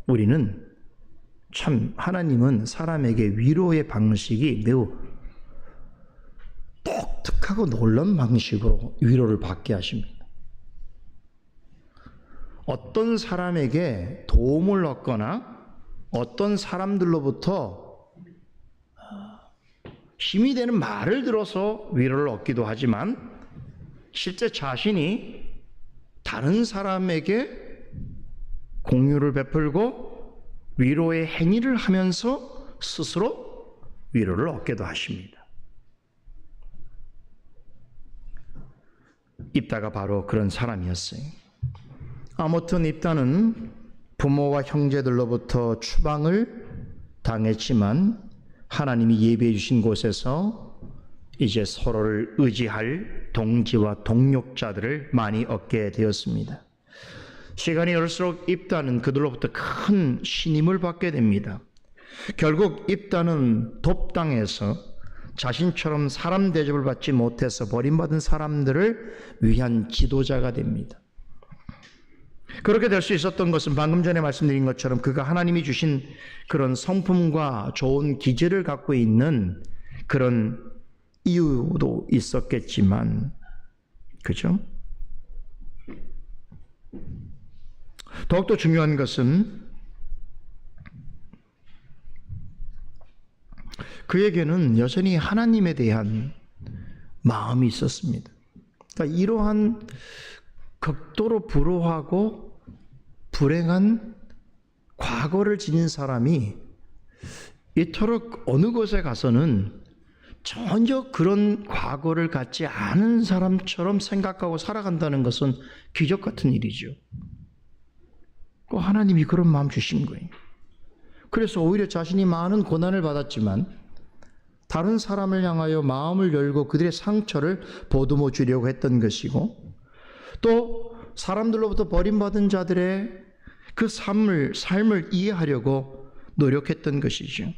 우리는 참 하나님은 사람에게 위로의 방식이 매우 독특하고 놀라운 방식으로 위로를 받게 하십니다. 어떤 사람에게 도움을 얻거나 어떤 사람들로부터 힘이 되는 말을 들어서 위로를 얻기도 하지만 실제 자신이 다른 사람에게 공유를 베풀고 위로의 행위를 하면서 스스로 위로를 얻기도 하십니다. 입다가 바로 그런 사람이었어요. 아무튼 입다는 부모와 형제들로부터 추방을 당했지만 하나님이 예비해 주신 곳에서 이제 서로를 의지할 동지와 동력자들을 많이 얻게 되었습니다. 시간이 흐를수록 입다는 그들로부터 큰 신임을 받게 됩니다. 결국 입다는 돕당에서 자신처럼 사람 대접을 받지 못해서 버림받은 사람들을 위한 지도자가 됩니다. 그렇게 될 수 있었던 것은 방금 전에 말씀드린 것처럼 그가 하나님이 주신 그런 성품과 좋은 기질을 갖고 있는 그런 이유도 있었겠지만, 그죠? 더욱더 중요한 것은 그에게는 여전히 하나님에 대한 마음이 있었습니다. 그러니까 이러한 극도로 불우하고 불행한 과거를 지닌 사람이 이토록 어느 곳에 가서는 전혀 그런 과거를 갖지 않은 사람처럼 생각하고 살아간다는 것은 기적 같은 일이죠. 꼭 하나님이 그런 마음 주신 거예요. 그래서 오히려 자신이 많은 고난을 받았지만 다른 사람을 향하여 마음을 열고 그들의 상처를 보듬어 주려고 했던 것이고, 또 사람들로부터 버림받은 자들의 그 삶을 이해하려고 노력했던 것이죠.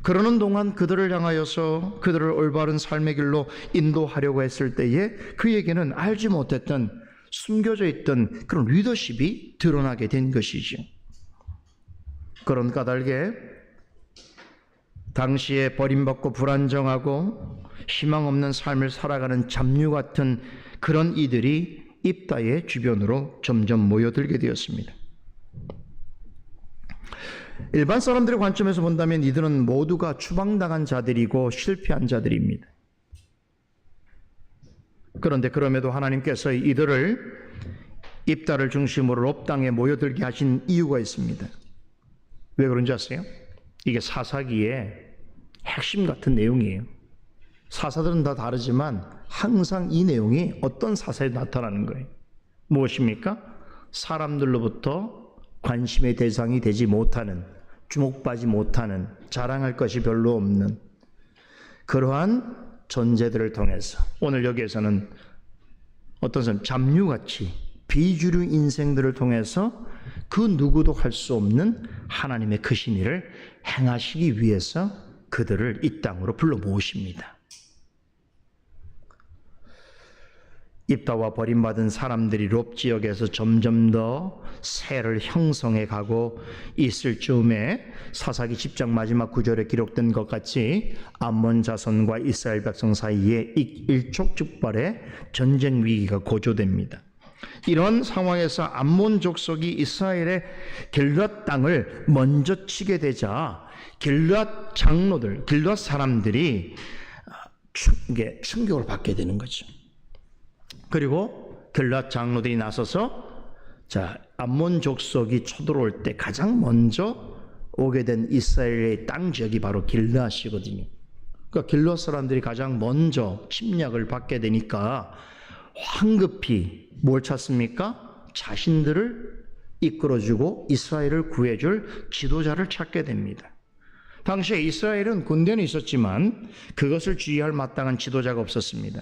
그러는 동안 그들을 향하여서 그들을 올바른 삶의 길로 인도하려고 했을 때에 그에게는 알지 못했던 숨겨져 있던 그런 리더십이 드러나게 된 것이죠. 그런 까닭에 당시에 버림받고 불안정하고 희망 없는 삶을 살아가는 잡류 같은 그런 이들이 입다의 주변으로 점점 모여들게 되었습니다. 일반 사람들의 관점에서 본다면 이들은 모두가 추방당한 자들이고 실패한 자들입니다. 그런데 그럼에도 하나님께서 이들을 입다를 중심으로 롭 땅에 모여들게 하신 이유가 있습니다. 왜 그런지 아세요? 이게 사사기의 핵심 같은 내용이에요. 사사들은 다 다르지만 항상 이 내용이 어떤 사사에 나타나는 거예요. 무엇입니까? 사람들로부터 관심의 대상이 되지 못하는, 주목받지 못하는, 자랑할 것이 별로 없는 그러한 존재들을 통해서, 오늘 여기에서는 어떤 사람 잡류같이 비주류 인생들을 통해서 그 누구도 할 수 없는 하나님의 크신 일을 행하시기 위해서 그들을 이 땅으로 불러 모으십니다. 입다와 버림받은 사람들이 롭 지역에서 점점 더 세를 형성해 가고 있을 즈음에 사사기 10장 마지막 구절에 기록된 것 같이 암몬 자손과 이스라엘 백성 사이에 일촉즉발의 전쟁 위기가 고조됩니다. 이런 상황에서 암몬 족속이 이스라엘의 길앗 땅을 먼저 치게 되자 길앗 장로들, 길앗 사람들이 충격을 받게 되는 거죠. 그리고 길앗 장로들이 나서서 암몬 족속이 쳐들어올 때 가장 먼저 오게 된 이스라엘의 땅 지역이 바로 길앗이거든요. 그러니까 길앗 사람들이 가장 먼저 침략을 받게 되니까 황급히 뭘 찾습니까? 자신들을 이끌어주고 이스라엘을 구해줄 지도자를 찾게 됩니다. 당시에 이스라엘은 군대는 있었지만 그것을 주의할 마땅한 지도자가 없었습니다.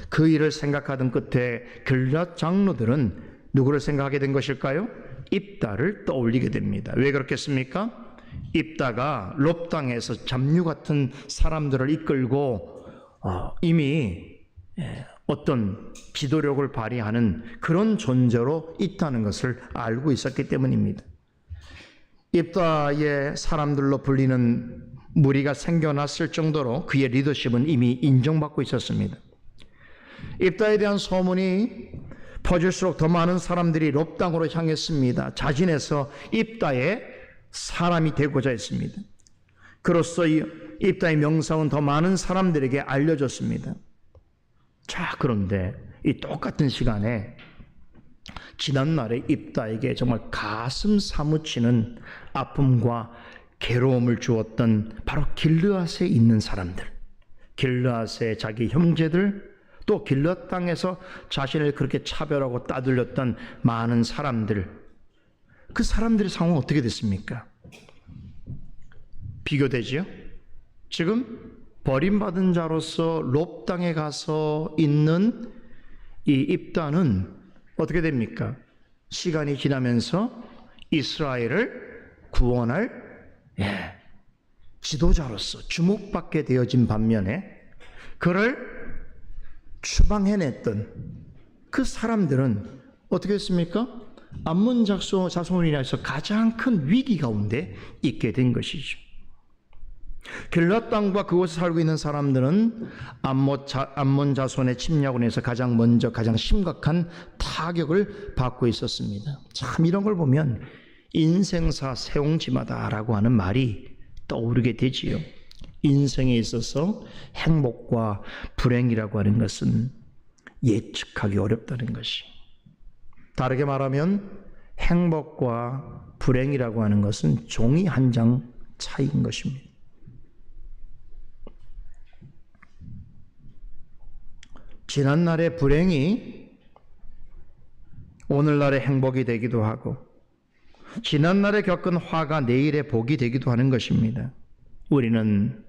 그 일을 생각하던 끝에 길앗 장로들은 누구를 생각하게 된 것일까요? 입다를 떠올리게 됩니다. 왜 그렇겠습니까? 입다가 롭 땅에서 잡류 같은 사람들을 이끌고 이미 어떤 지도력을 발휘하는 그런 존재로 있다는 것을 알고 있었기 때문입니다. 입다의 사람들로 불리는 무리가 생겨났을 정도로 그의 리더십은 이미 인정받고 있었습니다. 입다에 대한 소문이 퍼질수록 더 많은 사람들이 롭 땅으로 향했습니다. 자진해서 입다의 사람이 되고자 했습니다. 그로써 입다의 명성은 더 많은 사람들에게 알려졌습니다. 자, 그런데 이 똑같은 시간에 지난날에 입다에게 정말 가슴 사무치는 아픔과 괴로움을 주었던 바로 길르앗에 있는 사람들, 길르앗의 자기 형제들, 또 길르앗 땅에서 자신을 그렇게 차별하고 따돌렸던 많은 사람들, 그 사람들의 상황은 어떻게 됐습니까? 비교되지요? 지금 버림받은 자로서 롭 땅에 가서 있는 이 입다는 어떻게 됩니까? 시간이 지나면서 이스라엘을 구원할 지도자로서 주목받게 되어진 반면에 그를 추방해냈던 그 사람들은 어떻게 했습니까? 암몬 자손으로 인해서 가장 큰 위기 가운데 있게 된 것이죠. 길르앗 땅과 그곳에 살고 있는 사람들은 암몬 자손의 침략으로 인해서 가장 심각한 타격을 받고 있었습니다. 참 이런 걸 보면 인생사 세옹지마다라고 하는 말이 떠오르게 되지요. 인생에 있어서 행복과 불행이라고 하는 것은 예측하기 어렵다는 것이. 다르게 말하면 행복과 불행이라고 하는 것은 종이 한 장 차이인 것입니다. 지난날의 불행이 오늘날의 행복이 되기도 하고, 지난날에 겪은 화가 내일의 복이 되기도 하는 것입니다. 우리는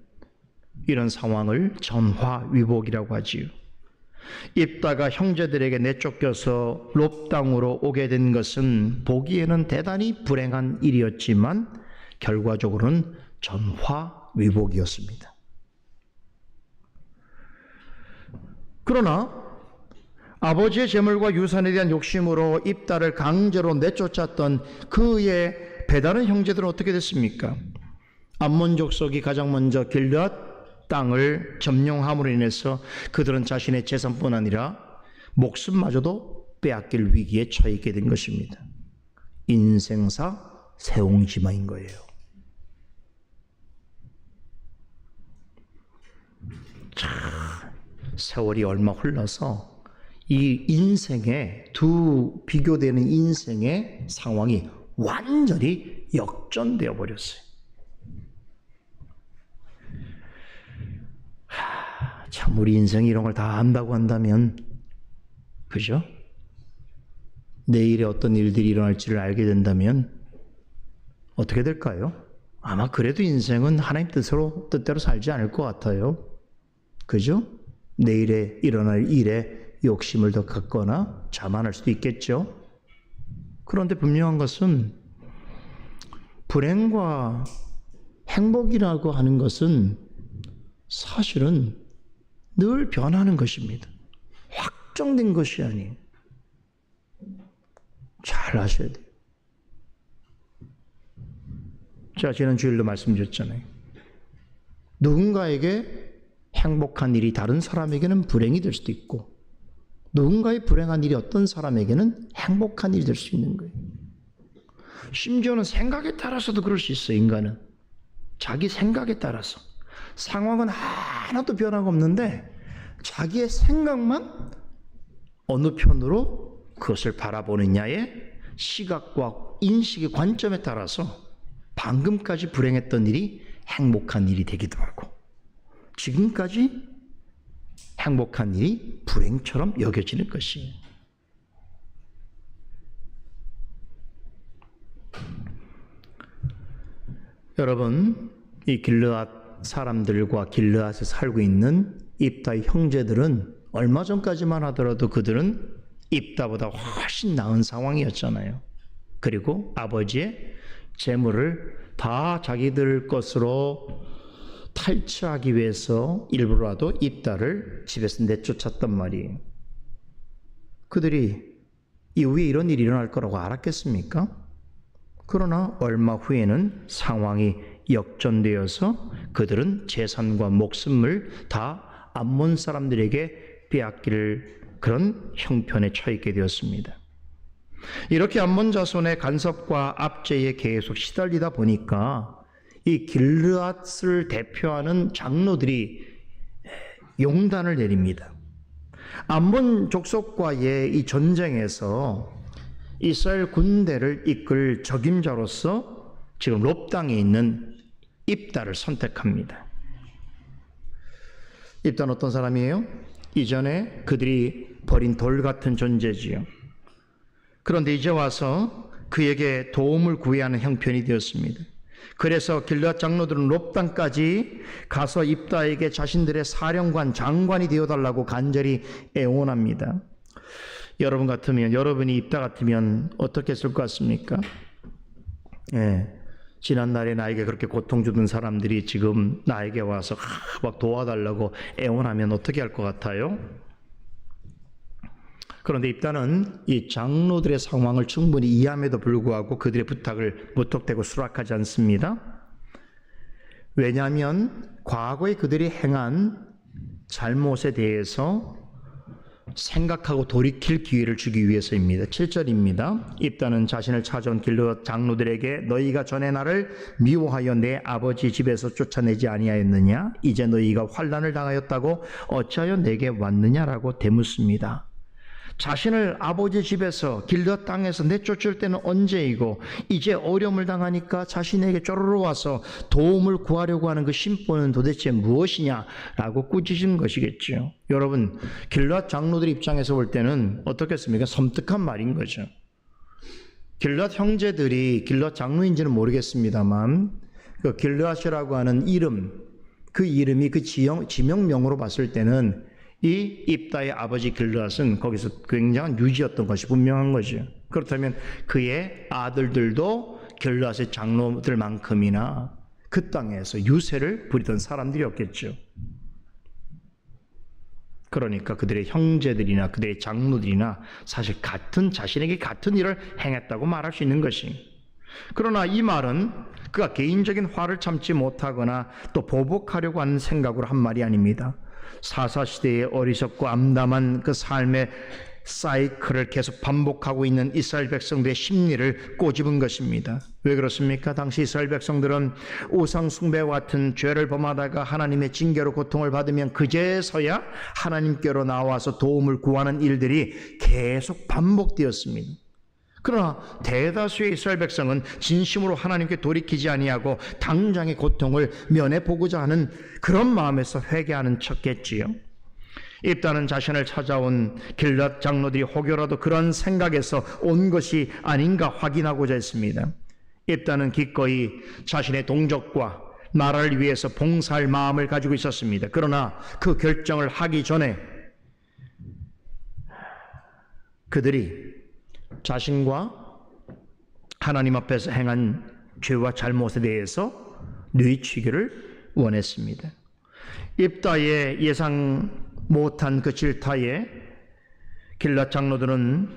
이런 상황을 전화위복이라고 하지요. 입다가 형제들에게 내쫓겨서 롭 땅으로 오게 된 것은 보기에는 대단히 불행한 일이었지만 결과적으로는 전화위복이었습니다. 그러나 아버지의 재물과 유산에 대한 욕심으로 입다를 강제로 내쫓았던 그의 배다른 형제들은 어떻게 됐습니까? 암몬 족속이 가장 먼저 길르앗 땅을 점령함으로 인해서 그들은 자신의 재산뿐 아니라 목숨마저도 빼앗길 위기에 처해 된 것입니다. 인생사 세옹지마인 거예요. 자, 세월이 얼마 흘러서 이 인생의 비교되는 인생의 상황이 완전히 역전되어 버렸어요. 참 우리 인생이 이런 걸 다 안다고 한다면, 그죠? 내일에 어떤 일들이 일어날지를 알게 된다면 어떻게 될까요? 아마 그래도 인생은 하나님 뜻대로 살지 않을 것 같아요. 그죠? 내일에 일어날 일에 욕심을 더 갖거나 자만할 수도 있겠죠. 그런데 분명한 것은 불행과 행복이라고 하는 것은 사실은 늘 변하는 것입니다. 확정된 것이 아니에요. 잘 아셔야 돼요. 제가 지난 주일도 말씀드렸잖아요. 누군가에게 행복한 일이 다른 사람에게는 불행이 될 수도 있고, 누군가의 불행한 일이 어떤 사람에게는 행복한 일이 될 수 있는 거예요. 심지어는 생각에 따라서도 그럴 수 있어요. 인간은 자기 생각에 따라서 상황은 하나도 변화가 없는데 자기의 생각만 어느 편으로 그것을 바라보느냐의 시각과 인식의 관점에 따라서 방금까지 불행했던 일이 행복한 일이 되기도 하고, 지금까지 행복한 일이 불행처럼 여겨지는 것이에요. 여러분, 이 길르앗 사람들과 길르앗에 살고 있는 입다의 형제들은 얼마 전까지만 하더라도 그들은 입다보다 훨씬 나은 상황이었잖아요. 그리고 아버지의 재물을 다 자기들 것으로 탈취하기 위해서 일부러라도 입다를 집에서 내쫓았단 말이에요. 그들이 이후에 이런 일이 일어날 거라고 알았겠습니까? 그러나 얼마 후에는 상황이 역전되어서 그들은 재산과 목숨을 다 암몬 사람들에게 빼앗길 그런 형편에 처했게 되었습니다. 이렇게 암몬 자손의 간섭과 압제에 계속 시달리다 보니까 이 길르앗을 대표하는 장로들이 용단을 내립니다. 암몬 족속과의 이 전쟁에서 이스라엘 군대를 이끌 적임자로서 지금 롭 땅에 있는 입다를 선택합니다. 입다는 어떤 사람이에요? 이전에 그들이 버린 돌 같은 존재지요. 그런데 이제 와서 그에게 도움을 구해야 하는 형편이 되었습니다. 그래서 길르앗 장로들은 롭 땅까지 가서 입다에게 자신들의 사령관, 장관이 되어달라고 간절히 애원합니다. 여러분 같으면, 여러분이 입다 같으면 어떻게 했을 것 같습니까? 지난날에 나에게 그렇게 고통 주던 사람들이 지금 나에게 와서 막 도와달라고 애원하면 어떻게 할 것 같아요? 그런데 입다는 이 장로들의 상황을 충분히 이해함에도 불구하고 그들의 부탁을 무턱대고 수락하지 않습니다. 왜냐하면 과거에 그들이 행한 잘못에 대해서 생각하고 돌이킬 기회를 주기 위해서입니다. 7절입니다. 입다는 자신을 찾아온 길르앗 장로들에게 너희가 전에 나를 미워하여 내 아버지 집에서 쫓아내지 아니하였느냐? 이제 너희가 환난을 당하였다고 어찌하여 내게 왔느냐라고 되묻습니다. 자신을 아버지 집에서 길르앗 땅에서 내쫓을 때는 언제이고 이제 어려움을 당하니까 자신에게 쪼르르 와서 도움을 구하려고 하는 그 심보는 도대체 무엇이냐라고 꾸짖은 것이겠죠. 여러분, 길르앗 장로들 입장에서 볼 때는 어떻겠습니까? 섬뜩한 말인 거죠. 길르앗 형제들이 길르앗 장로인지는 모르겠습니다만 그 길르앗이라고 하는 이름, 그 이름이 그 지명명으로 봤을 때는 이 입다의 아버지 길르앗은 거기서 굉장한 유지였던 것이 분명한 거죠. 그렇다면 그의 아들들도 길르앗의 장로들만큼이나 그 땅에서 유세를 부리던 사람들이었겠죠. 그러니까 그들의 형제들이나 그들의 장로들이나 사실 자신에게 같은 일을 행했다고 말할 수 있는 것이. 그러나 이 말은 그가 개인적인 화를 참지 못하거나 또 보복하려고 하는 생각으로 한 말이 아닙니다. 사사시대의 어리석고 암담한 그 삶의 사이클을 계속 반복하고 있는 이스라엘 백성들의 심리를 꼬집은 것입니다. 왜 그렇습니까? 당시 이스라엘 백성들은 우상 숭배와 같은 죄를 범하다가 하나님의 징계로 고통을 받으면 그제서야 하나님께로 나와서 도움을 구하는 일들이 계속 반복되었습니다. 그러나 대다수의 이스라엘 백성은 진심으로 하나님께 돌이키지 아니하고 당장의 고통을 면해보고자 하는 그런 마음에서 회개하는 척했지요. 입다는 자신을 찾아온 길르앗 장로들이 혹여라도 그런 생각에서 온 것이 아닌가 확인하고자 했습니다. 입다는 기꺼이 자신의 동족과 나라를 위해서 봉사할 마음을 가지고 있었습니다. 그러나 그 결정을 하기 전에 그들이 자신과 하나님 앞에서 행한 죄와 잘못에 대해서 뉘우치기를 원했습니다. 입다의 예상 못한 그 질타에 길르앗 장로들은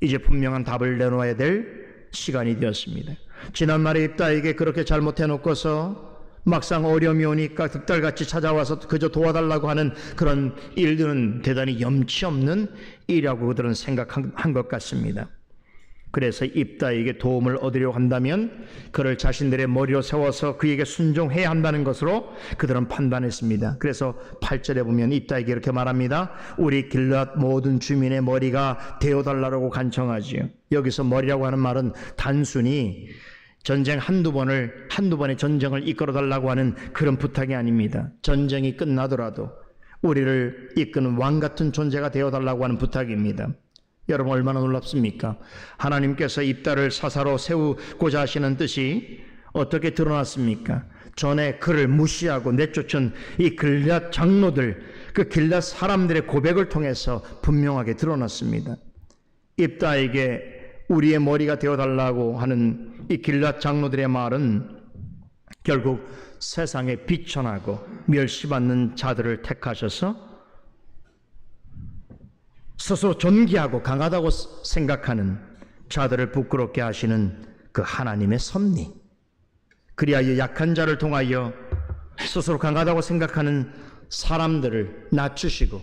이제 분명한 답을 내놓아야 될 시간이 되었습니다. 지난말에 입다에게 그렇게 잘못해놓고서 막상 어려움이 오니까 득달같이 찾아와서 그저 도와달라고 하는 그런 일들은 대단히 염치 없는 일이라고 그들은 생각한 것 같습니다. 그래서 입다에게 도움을 얻으려고 한다면 그를 자신들의 머리로 세워서 그에게 순종해야 한다는 것으로 그들은 판단했습니다. 그래서 8절에 보면 입다에게 이렇게 말합니다. 우리 길르앗 모든 주민의 머리가 되어달라고 간청하지요. 여기서 머리라고 하는 말은 단순히 전쟁 한두 번의 전쟁을 이끌어달라고 하는 그런 부탁이 아닙니다. 전쟁이 끝나더라도 우리를 이끄는 왕 같은 존재가 되어달라고 하는 부탁입니다. 여러분 얼마나 놀랍습니까? 하나님께서 입다를 사사로 세우고자 하시는 뜻이 어떻게 드러났습니까? 전에 그를 무시하고 내쫓은 이 길르앗 장로들, 그 길르앗 사람들의 고백을 통해서 분명하게 드러났습니다. 입다에게 우리의 머리가 되어달라고 하는 이 길앗 장로들의 말은 결국 세상에 비천하고 멸시받는 자들을 택하셔서 스스로 존귀하고 강하다고 생각하는 자들을 부끄럽게 하시는 그 하나님의 섭리, 그리하여 약한 자를 통하여 스스로 강하다고 생각하는 사람들을 낮추시고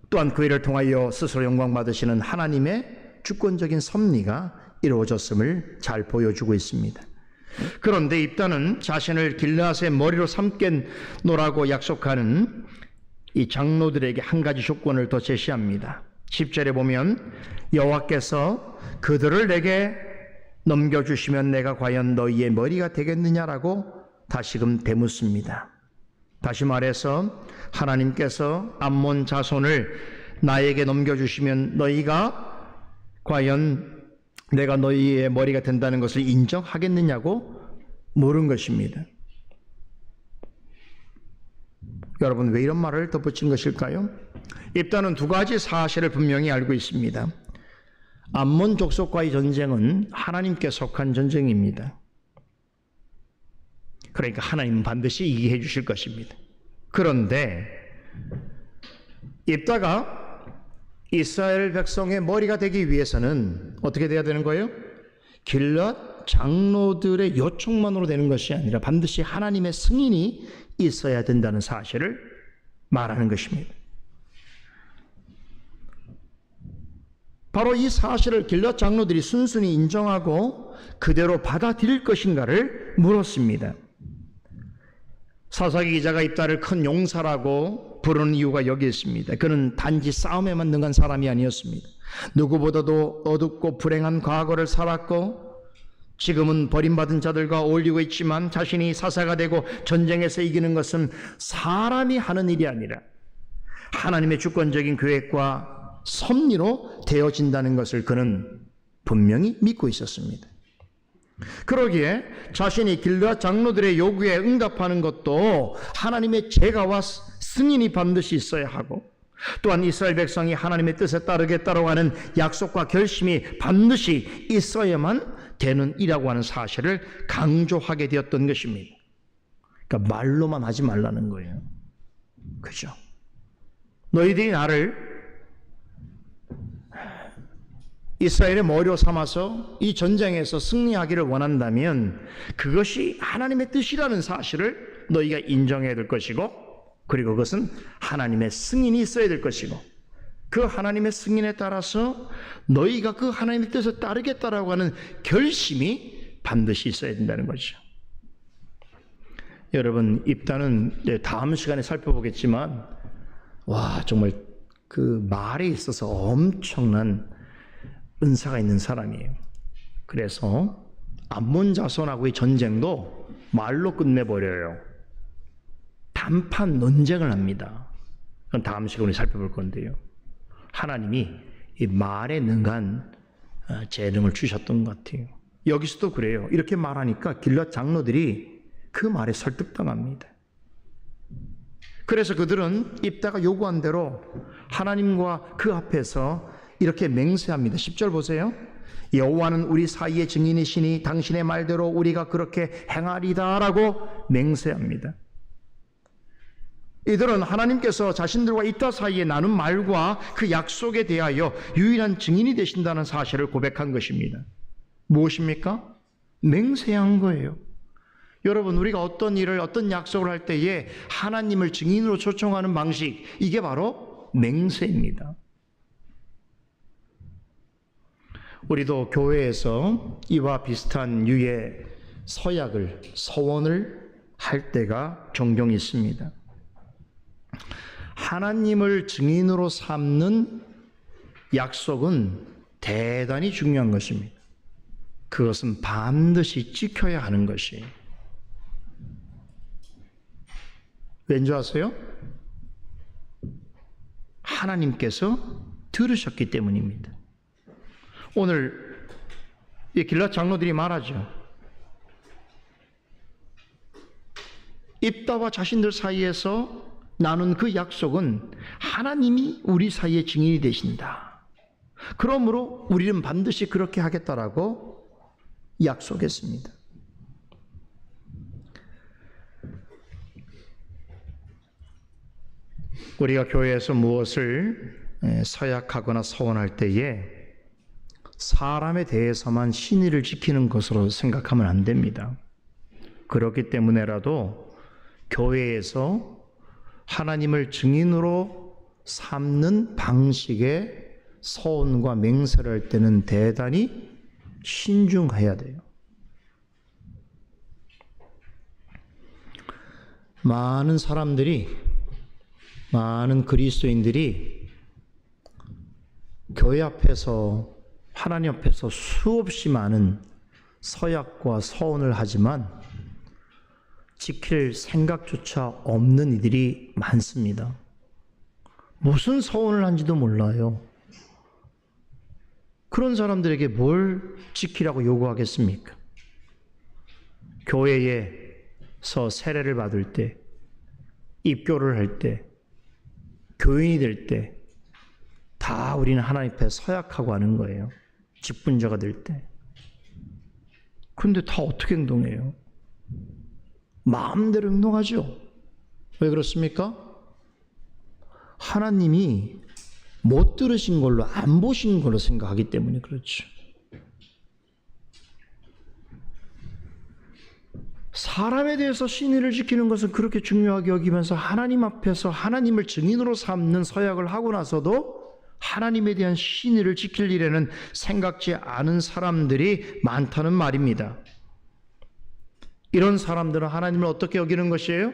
또한 그 일을 통하여 스스로 영광 받으시는 하나님의 주권적인 섭리가 이루어졌음을 잘 보여주고 있습니다. 그런데 입다는 자신을 길르앗의 머리로 삼겠노라고 약속하는 이 장로들에게 한 가지 조건을 더 제시합니다. 10절에 보면 여호와께서 그들을 내게 넘겨주시면 내가 과연 너희의 머리가 되겠느냐라고 다시금 되묻습니다. 다시 말해서 하나님께서 암몬 자손을 나에게 넘겨주시면 너희가 과연 내가 너희의 머리가 된다는 것을 인정하겠느냐고 물은 것입니다. 여러분, 왜 이런 말을 덧붙인 것일까요? 입다는 두 가지 사실을 분명히 알고 있습니다. 암몬 족속과의 전쟁은 하나님께 속한 전쟁입니다. 그러니까 하나님은 반드시 이기해 주실 것입니다. 그런데 입다가 이스라엘 백성의 머리가 되기 위해서는 어떻게 돼야 되는 거예요? 길앗 장로들의 요청만으로 되는 것이 아니라 반드시 하나님의 승인이 있어야 된다는 사실을 말하는 것입니다. 바로 이 사실을 길앗 장로들이 순순히 인정하고 그대로 받아들일 것인가를 물었습니다. 사사기 기자가 입다를 큰 용사라고 부르는 이유가 여기 있습니다. 그는 단지 싸움에만 능한 사람이 아니었습니다. 누구보다도 어둡고 불행한 과거를 살았고 지금은 버림받은 자들과 어울리고 있지만 자신이 사사가 되고 전쟁에서 이기는 것은 사람이 하는 일이 아니라 하나님의 주권적인 계획과 섭리로 되어진다는 것을 그는 분명히 믿고 있었습니다. 그러기에 자신이 길르앗 장로들의 요구에 응답하는 것도 하나님의 제가와 승인이 반드시 있어야 하고 또한 이스라엘 백성이 하나님의 뜻에 따르겠다고 하는 약속과 결심이 반드시 있어야만 되는 이라고 하는 사실을 강조하게 되었던 것입니다. 그러니까 말로만 하지 말라는 거예요. 그죠? 너희들이 나를 이스라엘의 머리로 삼아서 이 전쟁에서 승리하기를 원한다면 그것이 하나님의 뜻이라는 사실을 너희가 인정해야 될 것이고, 그리고 그것은 하나님의 승인이 있어야 될 것이고, 그 하나님의 승인에 따라서 너희가 그 하나님의 뜻에 따르겠다라고 하는 결심이 반드시 있어야 된다는 거죠. 여러분, 입다는 다음 시간에 살펴보겠지만 정말 그 말에 있어서 엄청난 은사가 있는 사람이에요. 그래서 암몬 자손하고의 전쟁도 말로 끝내버려요. 단판 논쟁을 합니다. 그건 다음 시간에 살펴볼 건데요. 하나님이 이 말에 능한 재능을 주셨던 것 같아요. 여기서도 그래요. 이렇게 말하니까 길앗 장로들이 그 말에 설득당합니다. 그래서 그들은 입다가 요구한 대로 하나님과 그 앞에서 이렇게 맹세합니다. 10절 보세요. 여호와는 우리 사이의 증인이시니 당신의 말대로 우리가 그렇게 행하리다라고 맹세합니다. 이들은 하나님께서 자신들과 입다 사이에 나눈 말과 그 약속에 대하여 유일한 증인이 되신다는 사실을 고백한 것입니다. 무엇입니까? 맹세한 거예요. 여러분, 우리가 어떤 일을, 어떤 약속을 할 때에 하나님을 증인으로 초청하는 방식, 이게 바로 맹세입니다. 우리도 교회에서 이와 비슷한 유의 서원을 할 때가 종종 있습니다. 하나님을 증인으로 삼는 약속은 대단히 중요한 것입니다. 그것은 반드시 지켜야 하는 것이에요. 왠지 아세요? 하나님께서 들으셨기 때문입니다. 오늘 이 길앗 장로들이 말하죠. 입다와 자신들 사이에서 나눈 그 약속은 하나님이 우리 사이에 증인이 되신다. 그러므로 우리는 반드시 그렇게 하겠다라고 약속했습니다. 우리가 교회에서 무엇을 서약하거나 서원할 때에 사람에 대해서만 신의를 지키는 것으로 생각하면 안 됩니다. 그렇기 때문에라도 교회에서 하나님을 증인으로 삼는 방식의 서원과 맹세를 할 때는 대단히 신중해야 돼요. 많은 그리스도인들이 교회 앞에서 하나님 앞에서 수없이 많은 서약과 서원을 하지만 지킬 생각조차 없는 이들이 많습니다. 무슨 서원을 한지도 몰라요. 그런 사람들에게 뭘 지키라고 요구하겠습니까? 교회에서 세례를 받을 때, 입교를 할 때, 교인이 될 때 다 우리는 하나님 앞에 서약하고 하는 거예요. 직분자가 될 때. 그런데 다 어떻게 행동해요? 마음대로 행동하죠. 왜 그렇습니까? 하나님이 못 들으신 걸로, 안 보신 걸로 생각하기 때문에 그렇죠. 사람에 대해서 신의를 지키는 것은 그렇게 중요하게 여기면서 하나님 앞에서 하나님을 증인으로 삼는 서약을 하고 나서도 하나님에 대한 신의를 지킬 일에는 생각지 않은 사람들이 많다는 말입니다. 이런 사람들은 하나님을 어떻게 여기는 것이에요?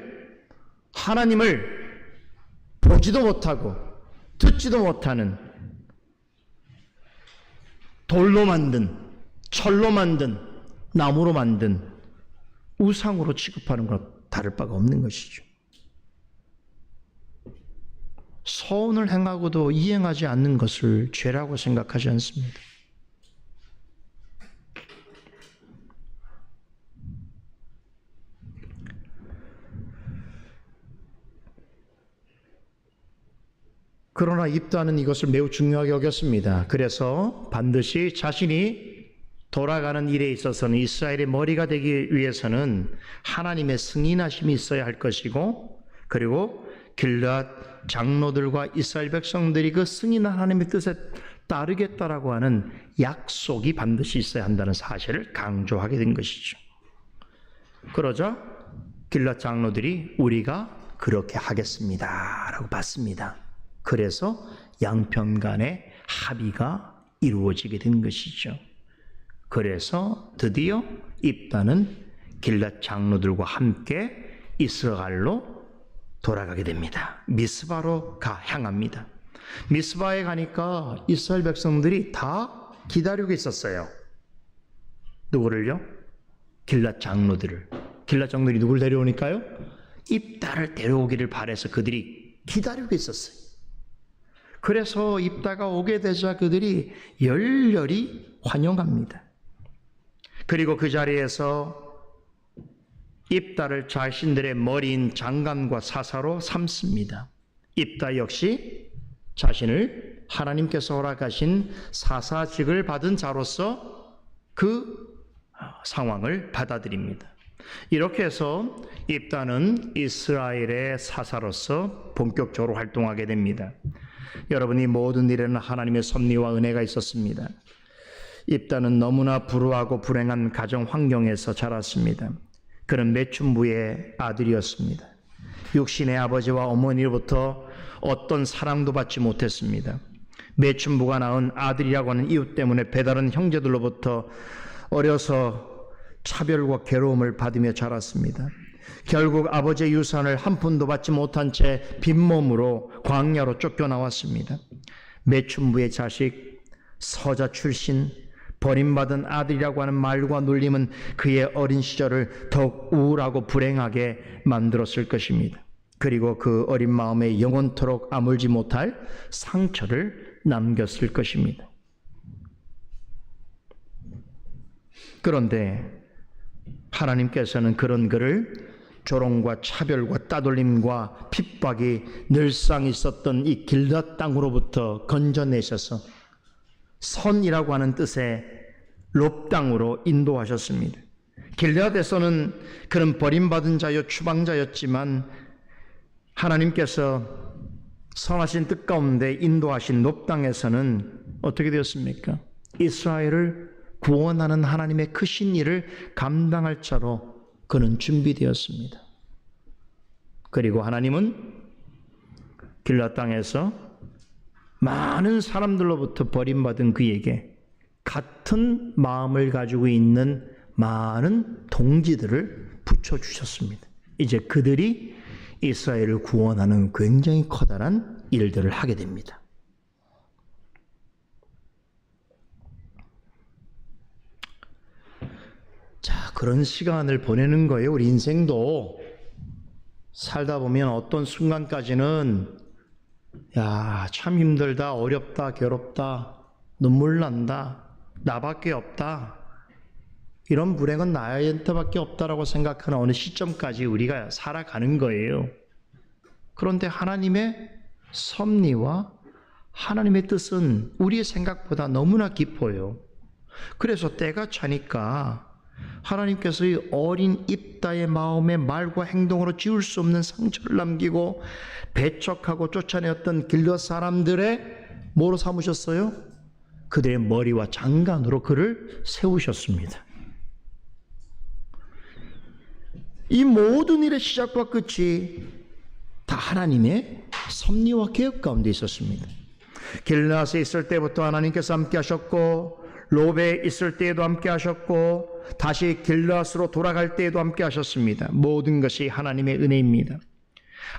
하나님을 보지도 못하고 듣지도 못하는 돌로 만든, 철로 만든, 나무로 만든 우상으로 취급하는 것 다를 바가 없는 것이죠. 서원을 행하고도 이행하지 않는 것을 죄라고 생각하지 않습니다. 그러나 입다는 이것을 매우 중요하게 여겼습니다. 그래서 반드시 자신이 돌아가는 일에 있어서는 이스라엘의 머리가 되기 위해서는 하나님의 승인하심이 있어야 할 것이고, 그리고 길앗 장로들과 이스라엘 백성들이 그 승인한 하나님의 뜻에 따르겠다라고 하는 약속이 반드시 있어야 한다는 사실을 강조하게 된 것이죠. 그러자 길앗 장로들이 우리가 그렇게 하겠습니다 라고 받습니다. 그래서 양편 간의 합의가 이루어지게 된 것이죠. 그래서 드디어 입다는 길앗 장로들과 함께 이스라엘로 돌아가게 됩니다. 미스바로 향합니다. 미스바에 가니까 이스라엘 백성들이 다 기다리고 있었어요. 누구를요? 길앗 장로들을. 길앗 장로들이 누굴 데려오니까요? 입다를 데려오기를 바라서 그들이 기다리고 있었어요. 그래서 입다가 오게 되자 그들이 열렬히 환영합니다. 그리고 그 자리에서 입다를 자신들의 머리인 장관과 사사로 삼습니다. 입다 역시 자신을 하나님께서 허락하신 사사직을 받은 자로서 그 상황을 받아들입니다. 이렇게 해서 입다는 이스라엘의 사사로서 본격적으로 활동하게 됩니다. 여러분이 모든 일에는 하나님의 섭리와 은혜가 있었습니다. 입다는 너무나 불우하고 불행한 가정 환경에서 자랐습니다. 그는 매춘부의 아들이었습니다. 육신의 아버지와 어머니로부터 어떤 사랑도 받지 못했습니다. 매춘부가 낳은 아들이라고 하는 이유 때문에 배다른 형제들로부터 어려서 차별과 괴로움을 받으며 자랐습니다. 결국 아버지의 유산을 한 푼도 받지 못한 채 빈몸으로 광야로 쫓겨나왔습니다. 매춘부의 자식, 서자 출신, 버림받은 아들이라고 하는 말과 놀림은 그의 어린 시절을 더욱 우울하고 불행하게 만들었을 것입니다. 그리고 그 어린 마음에 영원토록 아물지 못할 상처를 남겼을 것입니다. 그런데 하나님께서는 그런 그를 조롱과 차별과 따돌림과 핍박이 늘상 있었던 이 길앗 땅으로부터 건져내셔서 선이라고 하는 뜻의 롭 땅으로 인도하셨습니다. 길르앗에서는 그는 버림받은 자요 추방자였지만 하나님께서 선하신 뜻 가운데 인도하신 롭 땅에서는 어떻게 되었습니까? 이스라엘을 구원하는 하나님의 크신 일을 감당할 자로 그는 준비되었습니다. 그리고 하나님은 길르앗 땅에서 많은 사람들로부터 버림받은 그에게 같은 마음을 가지고 있는 많은 동지들을 붙여주셨습니다. 이제 그들이 이스라엘을 구원하는 굉장히 커다란 일들을 하게 됩니다. 자, 그런 시간을 보내는 거예요. 우리 인생도 살다 보면 어떤 순간까지는 야, 참 힘들다, 어렵다, 괴롭다, 눈물 난다, 나밖에 없다, 이런 불행은 나한테밖에 없다라고 생각하는 어느 시점까지 우리가 살아가는 거예요. 그런데 하나님의 섭리와 하나님의 뜻은 우리의 생각보다 너무나 깊어요. 그래서 때가 차니까 하나님께서 이 어린 입다의 마음에 말과 행동으로 지울 수 없는 상처를 남기고 배척하고 쫓아내었던 길르앗 사람들의 뭐로 삼으셨어요? 그들의 머리와 장관으로 그를 세우셨습니다. 이 모든 일의 시작과 끝이 다 하나님의 섭리와 계획 가운데 있었습니다. 길르앗에 있을 때부터 하나님께서 함께 하셨고, 롭에 있을 때에도 함께 하셨고, 다시 길르앗으로 돌아갈 때에도 함께 하셨습니다. 모든 것이 하나님의 은혜입니다.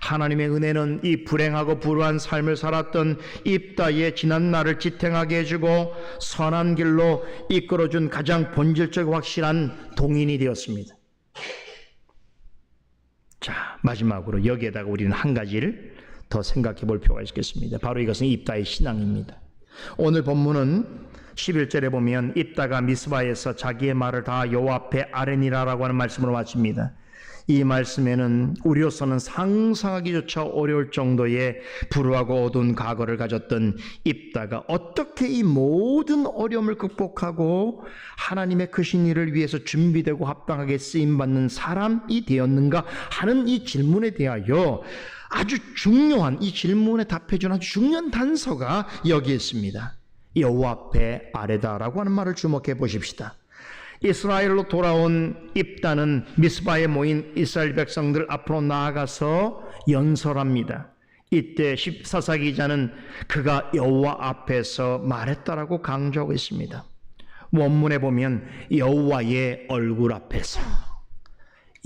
하나님의 은혜는 이 불행하고 불우한 삶을 살았던 입다의 지난 날을 지탱하게 해주고 선한 길로 이끌어준 가장 본질적 확실한 동인이 되었습니다. 자, 마지막으로 여기에다가 우리는 한 가지를 더 생각해 볼 필요가 있겠습니다. 바로 이것은 입다의 신앙입니다. 오늘 본문은 11절에 보면 입다가 미스바에서 자기의 말을 다 여호와 앞에 아뢰니라라고 하는 말씀으로 마칩니다. 이 말씀에는 우리로서는 상상하기조차 어려울 정도의 불우하고 어두운 과거를 가졌던 입다가 어떻게 이 모든 어려움을 극복하고 하나님의 크신 일을 위해서 준비되고 합당하게 쓰임받는 사람이 되었는가 하는 이 질문에 대하여 아주 중요한, 이 질문에 답해주는 아주 중요한 단서가 여기에 있습니다. 여호와 앞에 아뢰다라고 하는 말을 주목해 보십시다. 이스라엘로 돌아온 입다는 미스바에 모인 이스라엘 백성들 앞으로 나아가서 연설합니다. 이때 사사 기자는 그가 여호와 앞에서 말했다라고 강조하고 있습니다. 원문에 보면 여호와의 얼굴 앞에서,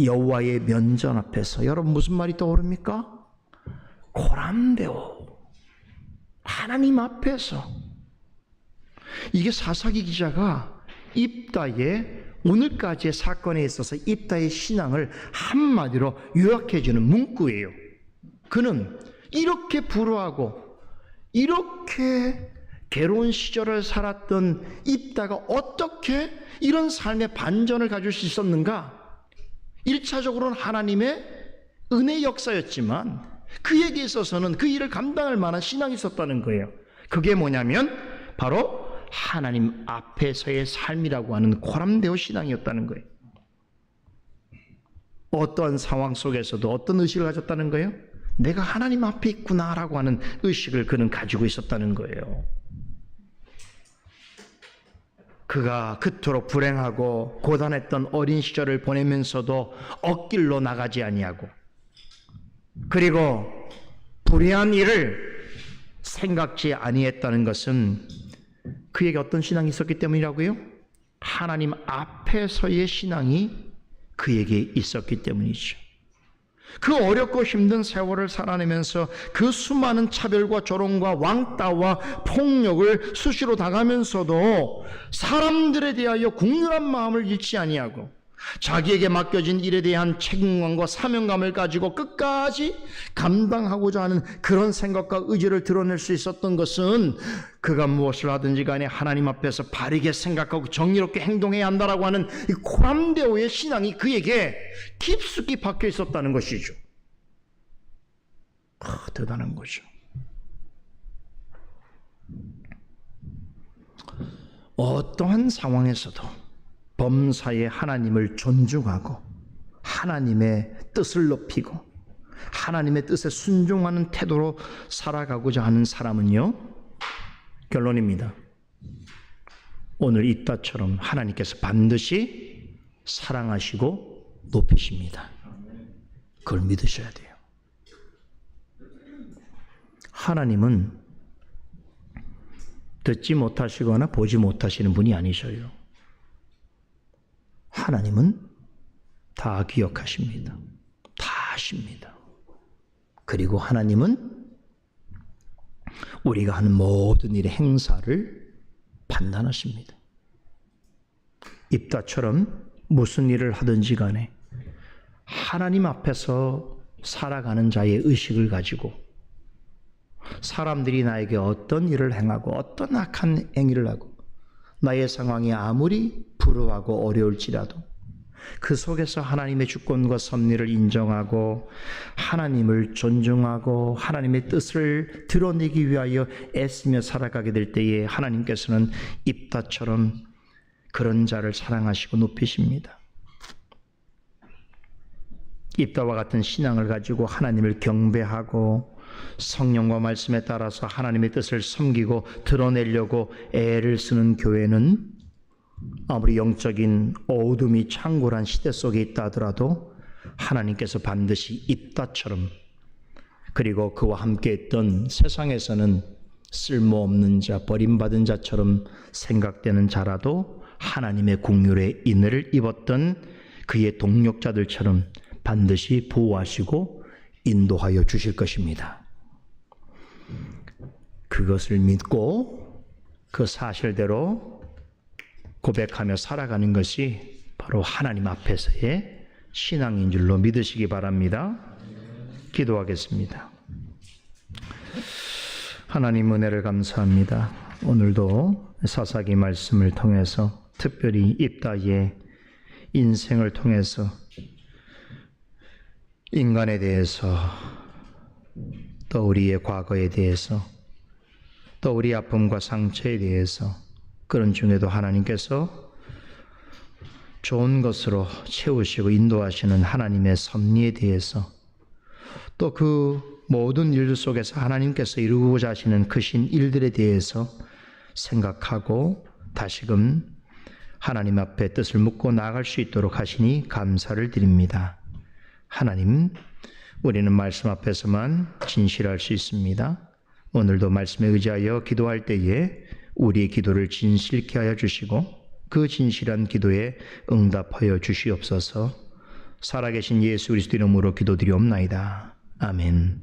여호와의 면전 앞에서. 여러분 무슨 말이 떠오릅니까? 고람되오, 하나님 앞에서. 이게 사사기 기자가 입다의 오늘까지의 사건에 있어서 입다의 신앙을 한마디로 요약해주는 문구예요. 그는 이렇게 불우하고 이렇게 괴로운 시절을 살았던 입다가 어떻게 이런 삶의 반전을 가질 수 있었는가? 1차적으로는 하나님의 은혜 역사였지만 그에게 있어서는 그 일을 감당할 만한 신앙이 있었다는 거예요. 그게 뭐냐면 바로 하나님 앞에서의 삶이라고 하는 고람되어 신앙이었다는 거예요. 어떠한 상황 속에서도 어떤 의식을 가졌다는 거예요? 내가 하나님 앞에 있구나라고 하는 의식을 그는 가지고 있었다는 거예요. 그가 그토록 불행하고 고단했던 어린 시절을 보내면서도 엇길로 나가지 아니하고, 그리고 불의한 일을 생각지 아니했다는 것은 그에게 어떤 신앙이 있었기 때문이라고요? 하나님 앞에서의 신앙이 그에게 있었기 때문이죠. 그 어렵고 힘든 세월을 살아내면서 그 수많은 차별과 조롱과 왕따와 폭력을 수시로 당하면서도 사람들에 대하여 국률한 마음을 잃지 아니하고 자기에게 맡겨진 일에 대한 책임감과 사명감을 가지고 끝까지 감당하고자 하는 그런 생각과 의지를 드러낼 수 있었던 것은 그가 무엇을 하든지 간에 하나님 앞에서 바르게 생각하고 정의롭게 행동해야 한다라고 하는 이 고람되오의 신앙이 그에게 깊숙이 박혀 있었다는 것이죠. 대단한 거죠. 어떠한 상황에서도 범사의 하나님을 존중하고 하나님의 뜻을 높이고 하나님의 뜻에 순종하는 태도로 살아가고자 하는 사람은요, 결론입니다. 오늘 이따처럼 하나님께서 반드시 사랑하시고 높이십니다. 그걸 믿으셔야 돼요. 하나님은 듣지 못하시거나 보지 못하시는 분이 아니셔요. 하나님은 다 기억하십니다. 다 아십니다. 그리고 하나님은 우리가 하는 모든 일의 행사를 판단하십니다. 입다처럼 무슨 일을 하든지 간에 하나님 앞에서 살아가는 자의 의식을 가지고 사람들이 나에게 어떤 일을 행하고 어떤 악한 행위를 하고 나의 상황이 아무리 불우하고 어려울지라도 그 속에서 하나님의 주권과 섭리를 인정하고 하나님을 존중하고 하나님의 뜻을 드러내기 위하여 애쓰며 살아가게 될 때에 하나님께서는 입다처럼 그런 자를 사랑하시고 높이십니다. 입다와 같은 신앙을 가지고 하나님을 경배하고 성령과 말씀에 따라서 하나님의 뜻을 섬기고 드러내려고 애를 쓰는 교회는 아무리 영적인 어둠이 창궐한 시대 속에 있다 하더라도 하나님께서 반드시 입다처럼, 그리고 그와 함께 했던 세상에서는 쓸모없는 자, 버림받은 자처럼 생각되는 자라도 하나님의 긍휼의 인애를 입었던 그의 동력자들처럼 반드시 보호하시고 인도하여 주실 것입니다. 그것을 믿고 그 사실대로 고백하며 살아가는 것이 바로 하나님 앞에서의 신앙인 줄로 믿으시기 바랍니다. 기도하겠습니다. 하나님 은혜를 감사합니다. 오늘도 사사기 말씀을 통해서 특별히 입다의 인생을 통해서 인간에 대해서 또 우리의 과거에 대해서 또 우리 아픔과 상처에 대해서 그런 중에도 하나님께서 좋은 것으로 채우시고 인도하시는 하나님의 섭리에 대해서 또 그 모든 일들 속에서 하나님께서 이루고자 하시는 크신 일들에 대해서 생각하고 다시금 하나님 앞에 뜻을 묻고 나아갈 수 있도록 하시니 감사를 드립니다. 하나님, 우리는 말씀 앞에서만 진실할 수 있습니다. 오늘도 말씀에 의지하여 기도할 때에 우리의 기도를 진실케 하여 주시고 그 진실한 기도에 응답하여 주시옵소서. 살아계신 예수 그리스도 이름으로 기도드리옵나이다. 아멘.